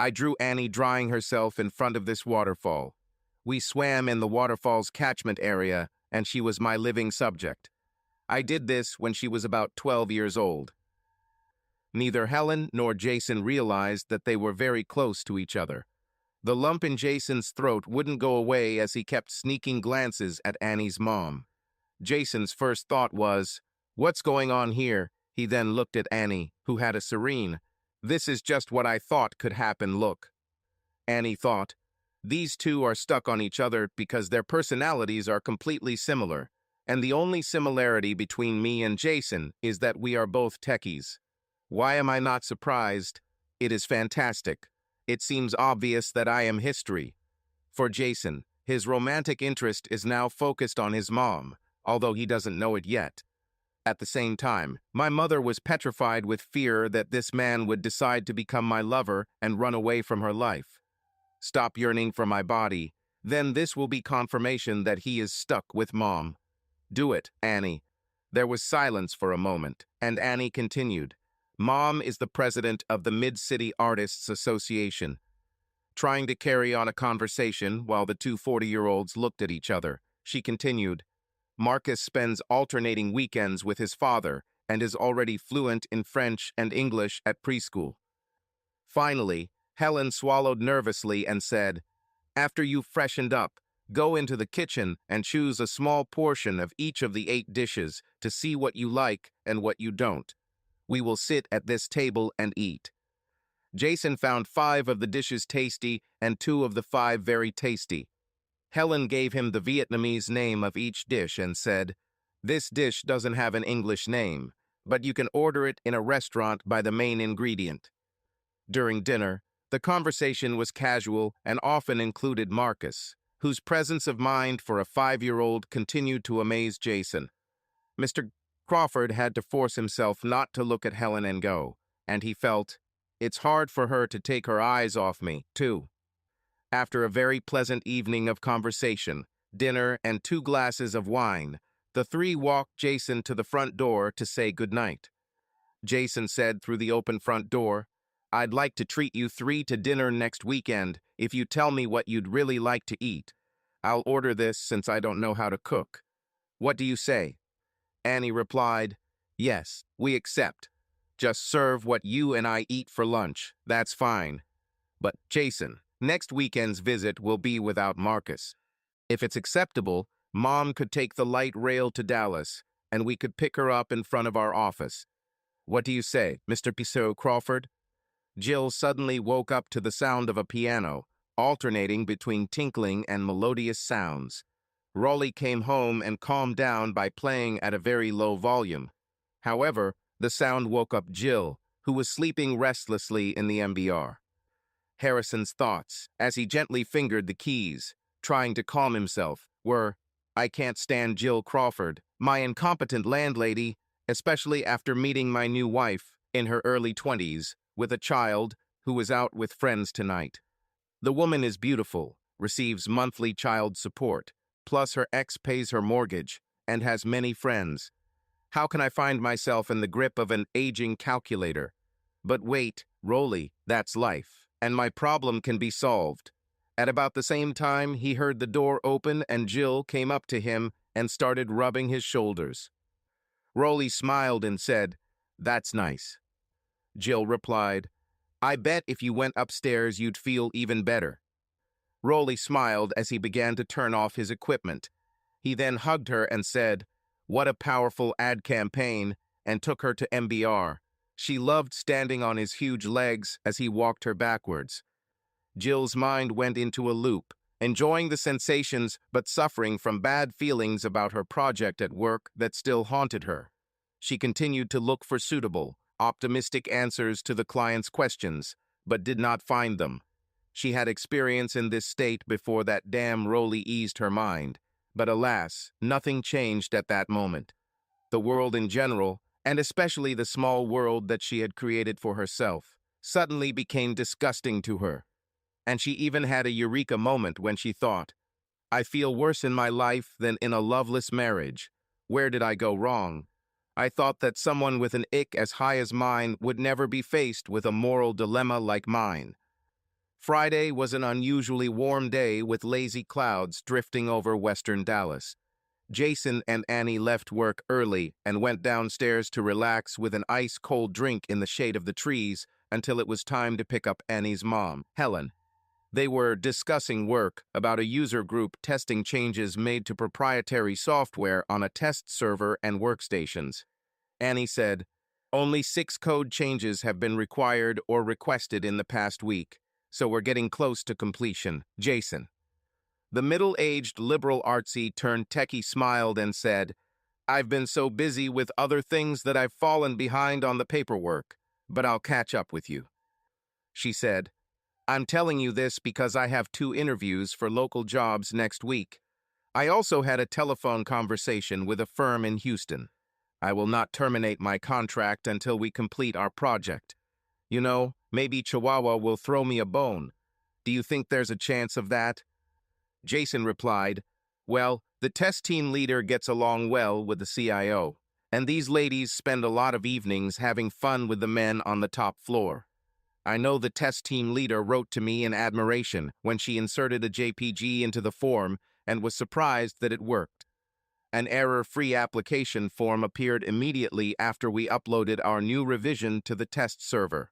Speaker 1: I drew Annie drying herself in front of this waterfall. We swam in the waterfall's catchment area, and she was my living subject. I did this when she was about 12 years old." Neither Helen nor Jason realized that they were very close to each other. The lump in Jason's throat wouldn't go away as he kept sneaking glances at Annie's mom. Jason's first thought was, "What's going on here?" He then looked at Annie, who had a serene, "This is just what I thought could happen look." Annie thought, "These 2 are stuck on each other because their personalities are completely similar, and the only similarity between me and Jason is that we are both techies. Why am I not surprised? It is fantastic. It seems obvious that I am history. For Jason, his romantic interest is now focused on his mom, although he doesn't know it yet. At the same time, my mother was petrified with fear that this man would decide to become my lover and run away from her life. Stop yearning for my body, then this will be confirmation that he is stuck with Mom. Do it, Annie. There was silence for a moment, and Annie continued. Mom is the president of the Mid-City Artists Association. Trying to carry on a conversation while the two 40-year-olds looked at each other, she continued, Marcus spends alternating weekends with his father and is already fluent in French and English at preschool. Finally, Helen swallowed nervously and said, After you've freshened up, go into the kitchen and choose a small portion of each of the 8 dishes to see what you like and what you don't. We will sit at this table and eat. Jason found 5 of the dishes tasty and 2 of the 5 very tasty. Helen gave him the Vietnamese name of each dish and said, This dish doesn't have an English name, but you can order it in a restaurant by the main ingredient. During dinner, the conversation was casual and often included Marcus, whose presence of mind for a 5-year-old continued to amaze Jason. Mr. Crawford had to force himself not to look at Helen and go, and he felt, It's hard for her to take her eyes off me, too. After a very pleasant evening of conversation, dinner, and 2 glasses of wine, the 3 walked Jason to the front door to say goodnight. Jason said through the open front door, I'd like to treat you 3 to dinner next weekend if you tell me what you'd really like to eat. I'll order this since I don't know how to cook. What do you say? Annie replied, Yes, we accept. Just serve what you and I eat for lunch. That's fine. But, Jason, next weekend's visit will be without Marcus. If it's acceptable, Mom could take the light rail to Dallas, and we could pick her up in front of our office. What do you say, Mr. Piso Crawford? Jill suddenly woke up to the sound of a piano, alternating between tinkling and melodious sounds. Raleigh came home and calmed down by playing at a very low volume. However, the sound woke up Jill, who was sleeping restlessly in the MBR. Harrison's thoughts, as he gently fingered the keys, trying to calm himself, were, I can't stand Jill Crawford, my incompetent landlady, especially after meeting my new wife, in her early 20s, with a child, who was out with friends tonight. The woman is beautiful, receives monthly child support, plus her ex pays her mortgage, and has many friends. How can I find myself in the grip of an aging calculator? But wait, Raleigh, that's life, and my problem can be solved. At about the same time, he heard the door open and Jill came up to him and started rubbing his shoulders. Raleigh smiled and said, That's nice. Jill replied, I bet if you went upstairs you'd feel even better. Raleigh smiled as he began to turn off his equipment. He then hugged her and said, What a powerful ad campaign, and took her to MBR. She loved standing on his huge legs as he walked her backwards. Jill's mind went into a loop, enjoying the sensations but suffering from bad feelings about her project at work that still haunted her. She continued to look for suitable, optimistic answers to the client's questions, but did not find them. She had experience in this state before that damn Raleigh eased her mind, but alas, nothing changed at that moment. The world in general, and especially the small world that she had created for herself, suddenly became disgusting to her. And she even had a eureka moment when she thought, I feel worse in my life than in a loveless marriage. Where did I go wrong? I thought that someone with an ick as high as mine would never be faced with a moral dilemma like mine. Friday was an unusually warm day with lazy clouds drifting over western Dallas. Jason and Annie left work early and went downstairs to relax with an ice-cold drink in the shade of the trees until it was time to pick up Annie's mom, Helen. They were discussing work about a user group testing changes made to proprietary software on a test server and workstations. Annie said, Only 6 code changes have been required or requested in the past week, so we're getting close to completion. Jason. The middle-aged liberal artsy turned techie smiled and said, I've been so busy with other things that I've fallen behind on the paperwork, but I'll catch up with you. She said, I'm telling you this because I have 2 interviews for local jobs next week. I also had a telephone conversation with a firm in Houston. I will not terminate my contract until we complete our project. You know, maybe Chihuahua will throw me a bone. Do you think there's a chance of that? Jason replied, well, the test team leader gets along well with the CIO, and these ladies spend a lot of evenings having fun with the men on the top floor. I know the test team leader wrote to me in admiration when she inserted a JPG into the form and was surprised that it worked. An error-free application form appeared immediately after we uploaded our new revision to the test server.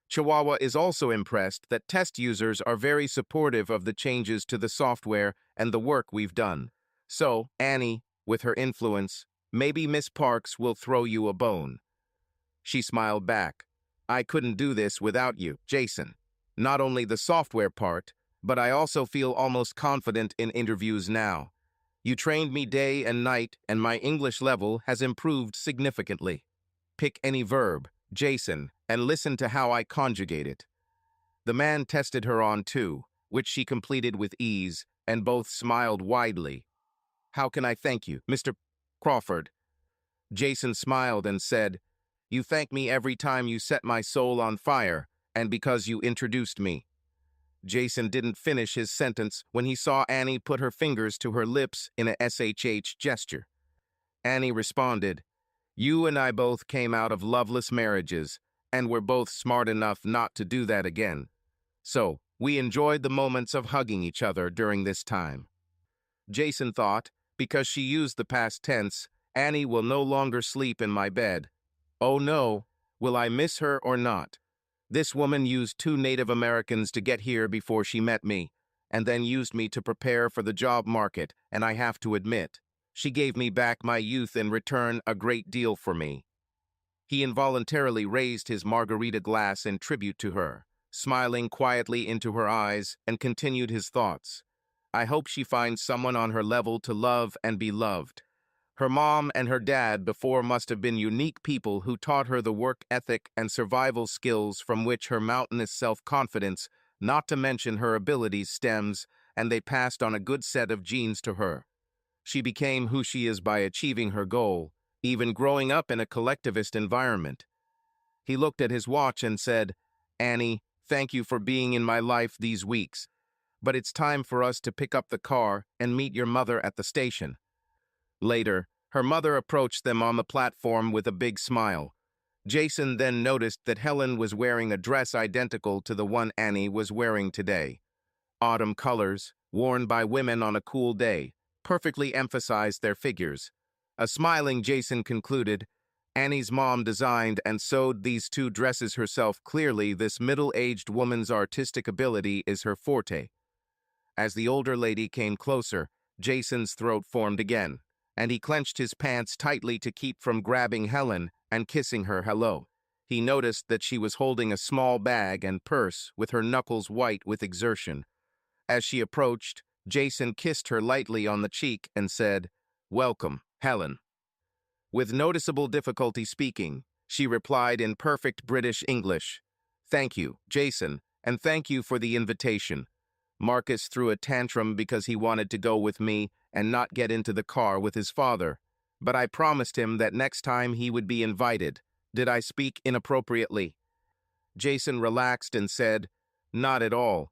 Speaker 1: Chihuahua is also impressed that test users are very supportive of the changes to the software and the work we've done. So, Annie, with her influence, maybe Miss Parks will throw you a bone. She smiled back. I couldn't do this without you, Jason. Not only the software part, but I also feel almost confident in interviews now. You trained me day and night, and my English level has improved significantly. Pick any verb, Jason, and listen to how I conjugate it. The man tested her on too, which she completed with ease, and both smiled widely. How can I thank you, Mr. Crawford? Jason smiled and said, you thank me every time you set my soul on fire, and because you introduced me. Jason didn't finish his sentence when he saw Annie put her fingers to her lips in a SHH gesture. Annie responded, you and I both came out of loveless marriages, and we're both smart enough not to do that again. So, we enjoyed the moments of hugging each other during this time. Jason thought, because she used the past tense, Annie will no longer sleep in my bed. Oh no, will I miss her or not? This woman used 2 Native Americans to get here before she met me, and then used me to prepare for the job market, and I have to admit, she gave me back my youth in return a great deal for me. He involuntarily raised his margarita glass in tribute to her, smiling quietly into her eyes, and continued his thoughts. I hope she finds someone on her level to love and be loved. Her mom and her dad before must have been unique people who taught her the work ethic and survival skills from which her mountainous self-confidence, not to mention her abilities, stems, and they passed on a good set of genes to her. She became who she is by achieving her goal, even growing up in a collectivist environment. He looked at his watch and said, Annie, thank you for being in my life these weeks, but it's time for us to pick up the car and meet your mother at the station. Later, her mother approached them on the platform with a big smile. Jason then noticed that Helen was wearing a dress identical to the one Annie was wearing today. Autumn colors, worn by women on a cool day, perfectly emphasized their figures. A smiling Jason concluded, Annie's mom designed and sewed these 2 dresses herself. Clearly, this middle-aged woman's artistic ability is her forte. As the older lady came closer, Jason's throat formed again, and he clenched his pants tightly to keep from grabbing Helen and kissing her hello. He noticed that she was holding a small bag and purse with her knuckles white with exertion. As she approached, Jason kissed her lightly on the cheek and said, Welcome, Helen. With noticeable difficulty speaking, she replied in perfect British English, Thank you, Jason, and thank you for the invitation. Marcus threw a tantrum because he wanted to go with me and not get into the car with his father, but I promised him that next time he would be invited. Did I speak inappropriately? Jason relaxed and said, Not at all.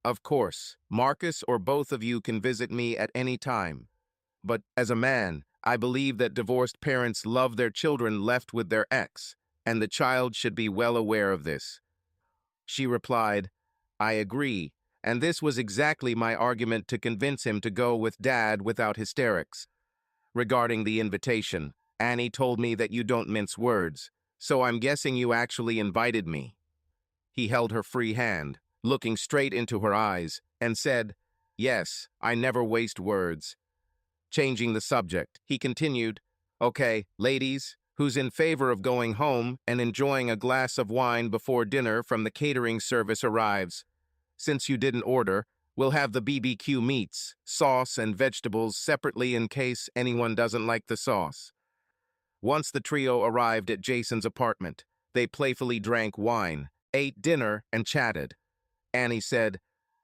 Speaker 1: Of course, Marcus or both of you can visit me at any time. But as a man, I believe that divorced parents love their children left with their ex, and the child should be well aware of this. She replied, I agree, and this was exactly my argument to convince him to go with Dad without hysterics. Regarding the invitation, Annie told me that you don't mince words, so I'm guessing you actually invited me. He held her free hand, looking straight into her eyes, and said, Yes, I never waste words. Changing the subject, he continued, Okay, ladies, who's in favor of going home and enjoying a glass of wine before dinner from the catering service arrives? Since you didn't order, we'll have the BBQ meats, sauce, and vegetables separately in case anyone doesn't like the sauce. Once the trio arrived at Jason's apartment, they playfully drank wine, ate dinner, and chatted. Annie said,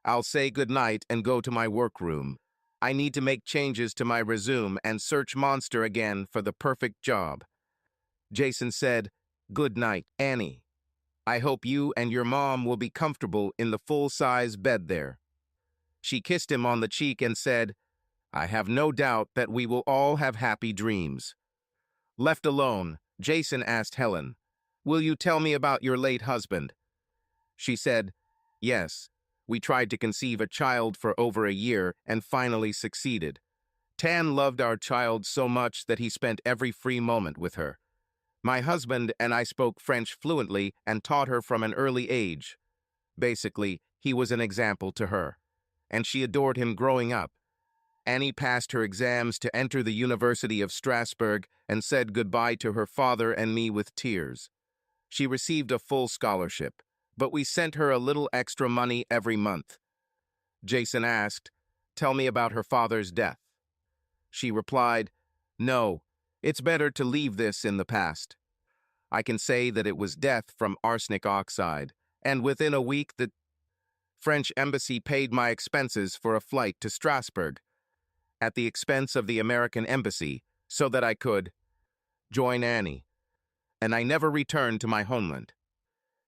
Speaker 1: I'll say goodnight and go to my workroom. I need to make changes to my resume and search Monster again for the perfect job. Jason said, Good night, Annie. I hope you and your mom will be comfortable in the full-size bed there. She kissed him on the cheek and said, I have no doubt that we will all have happy dreams. Left alone, Jason asked Helen, Will you tell me about your late husband? She said, Yes. We tried to conceive a child for over a year and finally succeeded. Tan loved our child so much that he spent every free moment with her. My husband and I spoke French fluently and taught her from an early age. Basically, he was an example to her, and she adored him growing up. Annie passed her exams to enter the University of Strasbourg and said goodbye to her father and me with tears. She received a full scholarship, but we sent her a little extra money every month. Jason asked, Tell me about her father's death. She replied, No, it's better to leave this in the past. I can say that it was death from arsenic oxide, and within a week the French embassy paid my expenses for a flight to Strasbourg, at the expense of the American embassy, so that I could join Annie. And I never returned to my homeland.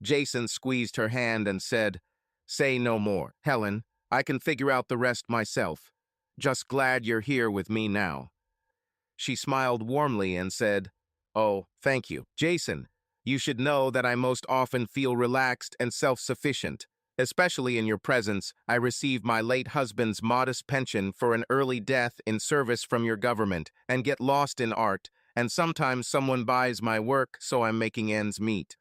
Speaker 1: Jason squeezed her hand and said, Say no more, Helen. I can figure out the rest myself. Just glad you're here with me now. She smiled warmly and said, Oh, thank you. Jason, you should know that I most often feel relaxed and self-sufficient. Especially in your presence, I receive my late husband's modest pension for an early death in service from your government and get lost in art, and sometimes someone buys my work, so I'm making ends meet.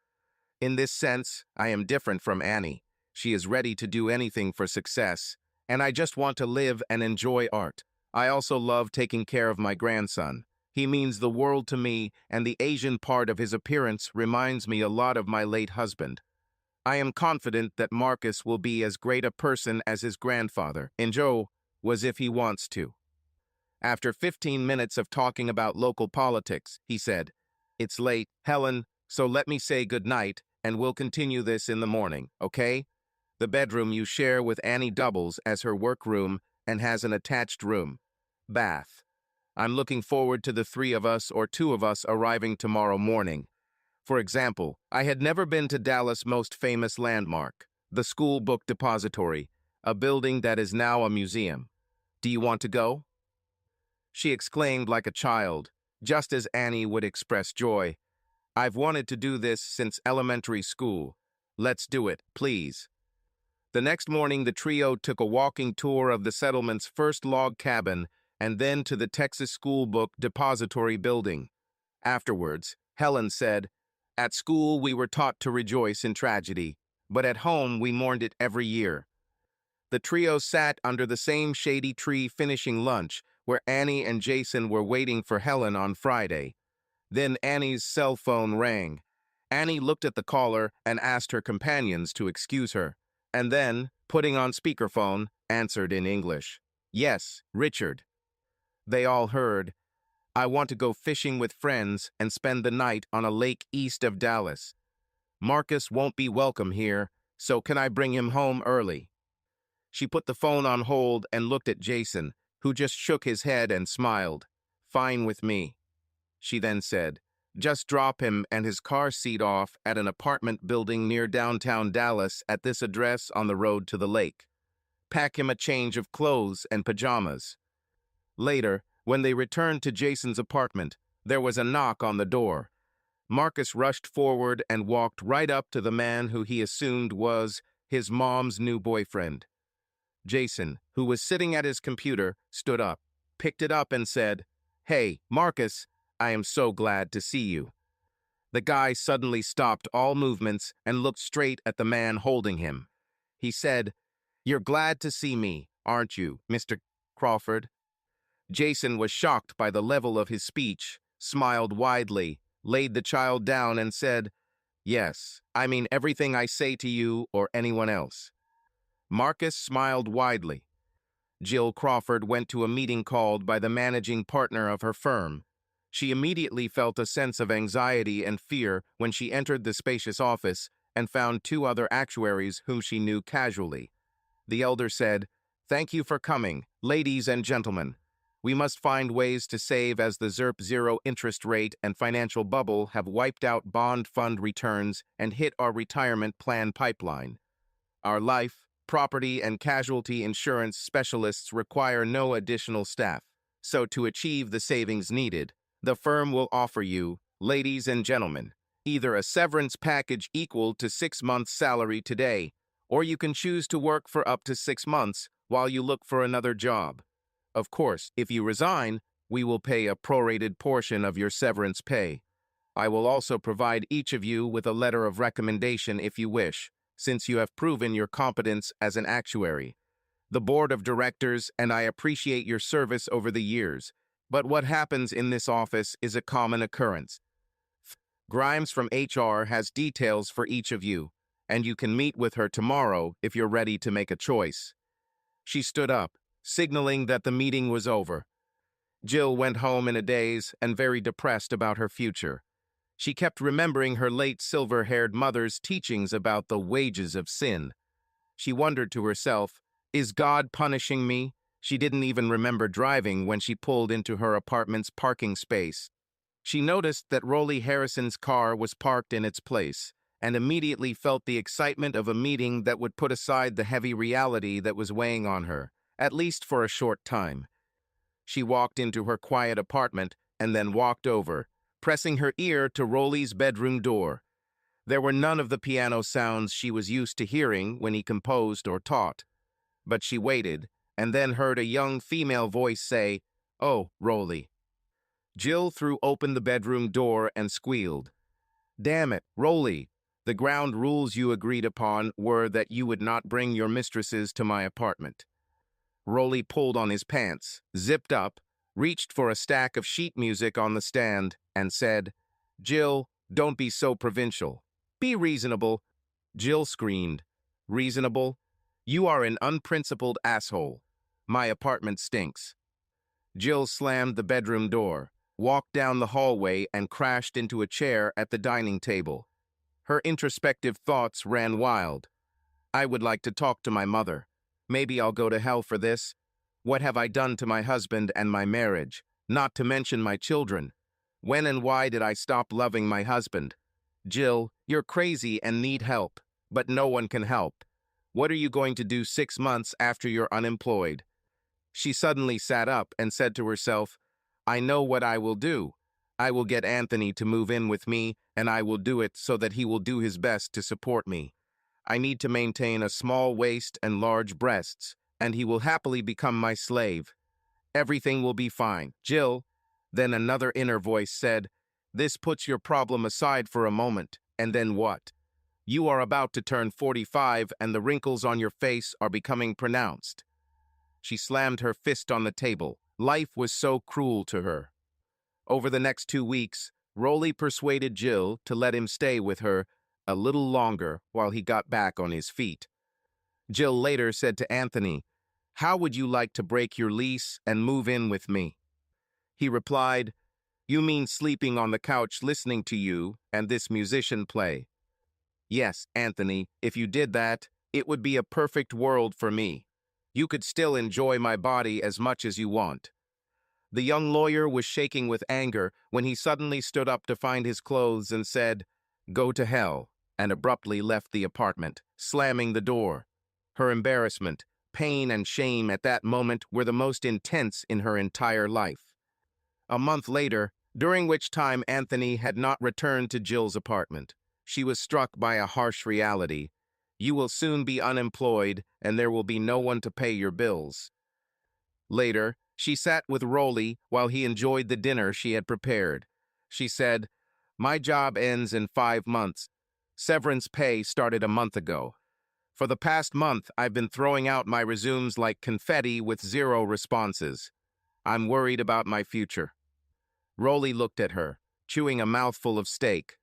Speaker 1: In this sense, I am different from Annie. She is ready to do anything for success, and I just want to live and enjoy art. I also love taking care of my grandson. He means the world to me, and the Asian part of his appearance reminds me a lot of my late husband. I am confident that Marcus will be as great a person as his grandfather, and Joe was if he wants to. After 15 minutes of talking about local politics, he said, It's late, Helen, so let me say good night, and we'll continue this in the morning, okay? The bedroom you share with Annie doubles as her workroom and has an attached room. Bath. I'm looking forward to the three of us or two of us arriving tomorrow morning. For example, I had never been to Dallas' most famous landmark, the School Book Depository, a building that is now a museum. Do you want to go? She exclaimed like a child, just as Annie would express joy. I've wanted to do this since elementary school. Let's do it, please. The next morning, the trio took a walking tour of the settlement's first log cabin and then to the Texas School Book Depository building. Afterwards, Helen said, At school, we were taught to rejoice in tragedy, but at home, we mourned it every year. The trio sat under the same shady tree finishing lunch, where Annie and Jason were waiting for Helen on Friday. Then Annie's cell phone rang. Annie looked at the caller and asked her companions to excuse her, and then, putting on speakerphone, answered in English. Yes, Richard. They all heard, I want to go fishing with friends and spend the night on a lake east of Dallas. Marcus won't be welcome here, so can I bring him home early? She put the phone on hold and looked at Jason, who just shook his head and smiled. Fine with me. She then said, Just drop him and his car seat off at an apartment building near downtown Dallas at this address on the road to the lake. Pack him a change of clothes and pajamas. Later, when they returned to Jason's apartment, there was a knock on the door. Marcus rushed forward and walked right up to the man who he assumed was his mom's new boyfriend. Jason, who was sitting at his computer, stood up, picked it up and said, Hey, Marcus, I am so glad to see you. The guy suddenly stopped all movements and looked straight at the man holding him. He said, You're glad to see me, aren't you, Mr. Crawford? Jason was shocked by the level of his speech, smiled widely, laid the child down and said, Yes, I mean everything I say to you or anyone else. Marcus smiled widely. Jill Crawford went to a meeting called by the managing partner of her firm. She immediately felt a sense of anxiety and fear when she entered the spacious office and found two other actuaries whom she knew casually. The elder said, "Thank you for coming, ladies and gentlemen. We must find ways to save as the ZERP zero interest rate and financial bubble have wiped out bond fund returns and hit our retirement plan pipeline. Our life, property, and casualty insurance specialists require no additional staff. So to achieve the savings needed, the firm will offer you, ladies and gentlemen, either a severance package equal to 6 months' salary today, or you can choose to work for up to 6 months while you look for another job. Of course, if you resign, we will pay a prorated portion of your severance pay. I will also provide each of you with a letter of recommendation if you wish, since you have proven your competence as an actuary. The board of directors and I appreciate your service over the years, but what happens in this office is a common occurrence. Grimes from HR has details for each of you, and you can meet with her tomorrow if you're ready to make a choice." She stood up, signaling that the meeting was over. Jill went home in a daze and very depressed about her future. She kept remembering her late silver-haired mother's teachings about the wages of sin. She wondered to herself, "Is God punishing me?" She didn't even remember driving when she pulled into her apartment's parking space. She noticed that Rolly Harrison's car was parked in its place, and immediately felt the excitement of a meeting that would put aside the heavy reality that was weighing on her, at least for a short time. She walked into her quiet apartment and then walked over, pressing her ear to Rolly's bedroom door. There were none of the piano sounds she was used to hearing when he composed or taught. But she waited, and then heard a young female voice say, "Oh, Rolly." Jill threw open the bedroom door and squealed. "Damn it, Rolly. The ground rules you agreed upon were that you would not bring your mistresses to my apartment." Rolly pulled on his pants, zipped up, reached for a stack of sheet music on the stand, and said, "Jill, don't be so provincial. Be reasonable." Jill screamed, "Reasonable? You are an unprincipled asshole. My apartment stinks." Jill slammed the bedroom door, walked down the hallway, and crashed into a chair at the dining table. Her introspective thoughts ran wild. "I would like to talk to my mother. Maybe I'll go to hell for this. What have I done to my husband and my marriage, not to mention my children? When and why did I stop loving my husband? Jill, you're crazy and need help, but no one can help. What are you going to do 6 months after you're unemployed?" She suddenly sat up and said to herself, "I know what I will do. I will get Anthony to move in with me, and I will do it so that he will do his best to support me. I need to maintain a small waist and large breasts, and he will happily become my slave. Everything will be fine, Jill." Then another inner voice said, "This puts your problem aside for a moment, and then what? You are about to turn 45 and the wrinkles on your face are becoming pronounced." She slammed her fist on the table. Life was so cruel to her. Over the next 2 weeks, Rolly persuaded Jill to let him stay with her a little longer while he got back on his feet. Jill later said to Anthony, "How would you like to break your lease and move in with me?" He replied, "You mean sleeping on the couch listening to you and this musician play?" "Yes, Anthony, if you did that, it would be a perfect world for me. You could still enjoy my body as much as you want." The young lawyer was shaking with anger when he suddenly stood up to find his clothes and said, "Go to hell," and abruptly left the apartment, slamming the door. Her embarrassment, pain, and shame at that moment were the most intense in her entire life. A month later, during which time Anthony had not returned to Jill's apartment, she was struck by a harsh reality. You will soon be unemployed, and there will be no one to pay your bills. Later, she sat with Rolly while he enjoyed the dinner she had prepared. She said, "My job ends in 5 months. Severance pay started a month ago. For the past month, I've been throwing out my resumes like confetti with 0 responses. I'm worried about my future." Rolly looked at her, chewing a mouthful of steak.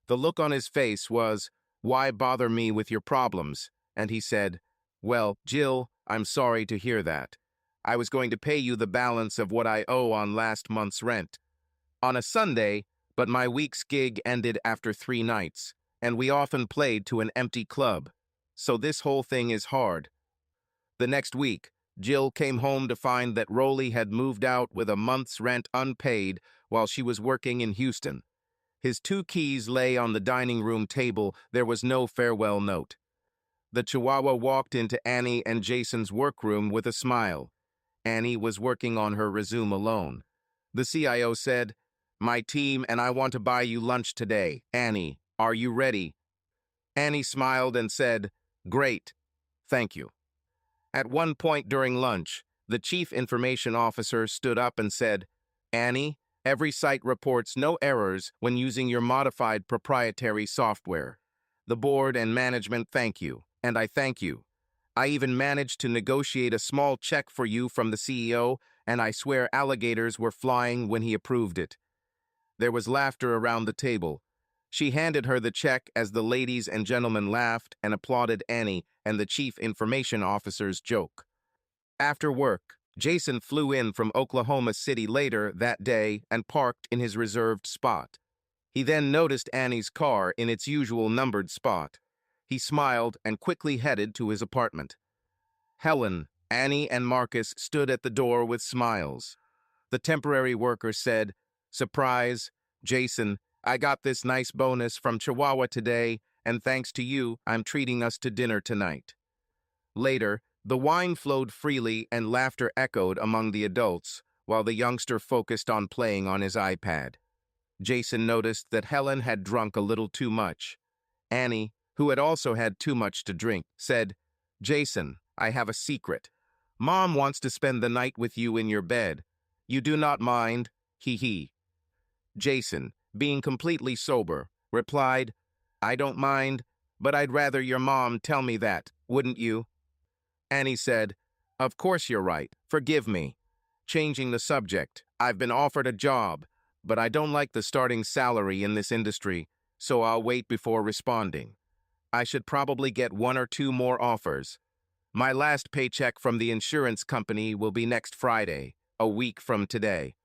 Speaker 1: The look on his face was, "Why bother me with your problems?" And he said, "Well, Jill, I'm sorry to hear that. I was going to pay you the balance of what I owe on last month's rent on a Sunday, but my week's gig ended after 3 nights, and we often played to an empty club. So this whole thing is hard. The next week, Jill came home to find that Rolly had moved out with a month's rent unpaid while she was working in Houston. His 2 keys lay on the dining room table. There was no farewell note. The Chihuahua walked into Annie and Jason's workroom with a smile. Annie was working on her resume alone. The CIO said, "My team and I want to buy you lunch today. Annie, are you ready?" Annie smiled and said, "Great, thank you." At one point during lunch, the chief information officer stood up and said, "Annie, every site reports no errors when using your modified proprietary software. The board and management thank you, and I thank you. I even managed to negotiate a small check for you from the CEO, and I swear alligators were flying when he approved it." There was laughter around the table. She handed her the check as the ladies and gentlemen laughed and applauded Annie and the chief information officer's joke. After work, Jason flew in from Oklahoma City later that day and parked in his reserved spot. He then noticed Annie's car in its usual numbered spot. He smiled and quickly headed to his apartment. Helen, Annie, and Marcus stood at the door with smiles. The temporary worker said, "Surprise, Jason, I got this nice bonus from Chihuahua today, and thanks to you, I'm treating us to dinner tonight." Later, the wine flowed freely and laughter echoed among the adults, while the youngster focused on playing on his iPad. Jason noticed that Helen had drunk a little too much. Annie, who had also had too much to drink, said, "Jason, I have a secret. Mom wants to spend the night with you in your bed. You do not mind? Hee hee." Jason, being completely sober, replied, "I don't mind, but I'd rather your mom tell me that, wouldn't you?" Annie said, "Of course you're right. Forgive me." Changing the subject, "I've been offered a job, but I don't like the starting salary in this industry, so I'll wait before responding. I should probably get 1 or 2 more offers. My last paycheck from the insurance company will be next Friday, a week from today."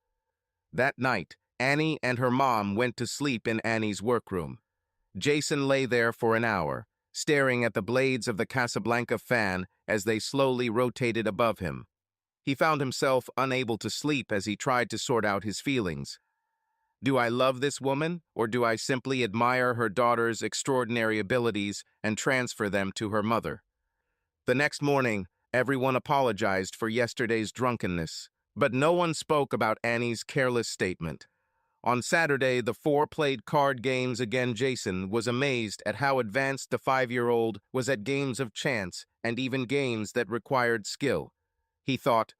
Speaker 1: That night, Annie and her mom went to sleep in Annie's workroom. Jason lay there for an hour, staring at the blades of the Casablanca fan as they slowly rotated above him. He found himself unable to sleep as he tried to sort out his feelings. Do I love this woman, or do I simply admire her daughter's extraordinary abilities and transfer them to her mother? The next morning, everyone apologized for yesterday's drunkenness, but no one spoke about Annie's careless statement. On Saturday, the 4 played card games again. Jason was amazed at how advanced the 5-year-old was at games of chance and even games that required skill. He thought,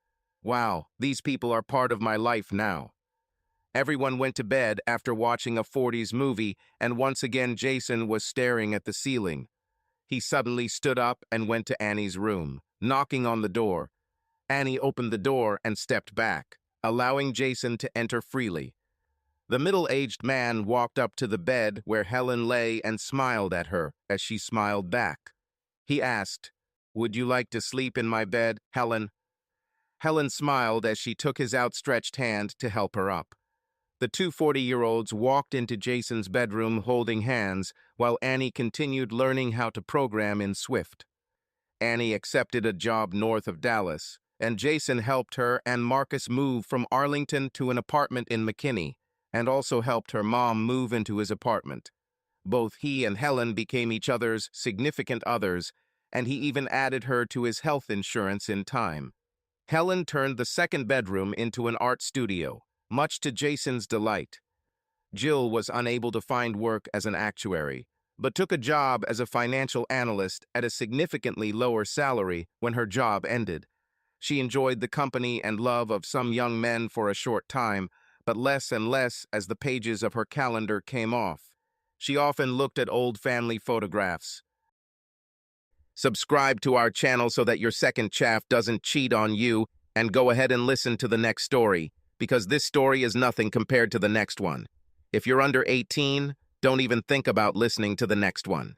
Speaker 1: "Wow, these people are part of my life now." Everyone went to bed after watching a 40s movie, and once again Jason was staring at the ceiling. He suddenly stood up and went to Annie's room, knocking on the door. Annie opened the door and stepped back, allowing Jason to enter freely. The middle-aged man walked up to the bed where Helen lay and smiled at her as she smiled back. He asked, "Would you like to sleep in my bed, Helen?" Helen smiled as she took his outstretched hand to help her up. The 2 40-year-olds walked into Jason's bedroom holding hands while Annie continued learning how to program in Swift. Annie accepted a job north of Dallas, and Jason helped her and Marcus move from Arlington to an apartment in McKinney, and also helped her mom move into his apartment. Both he and Helen became each other's significant others, and he even added her to his health insurance in time. Helen turned the second bedroom into an art studio, much to Jason's delight. Jill was unable to find work as an actuary, but took a job as a financial analyst at a significantly lower salary when her job ended. She enjoyed the company and love of some young men for a short time, but less and less as the pages of her calendar came off. She often looked at old family photographs. Subscribe to our channel so that your second chaff doesn't cheat on you, and go ahead and listen to the next story, because this story is nothing compared to the next one. If you're under 18, don't even think about listening to the next one.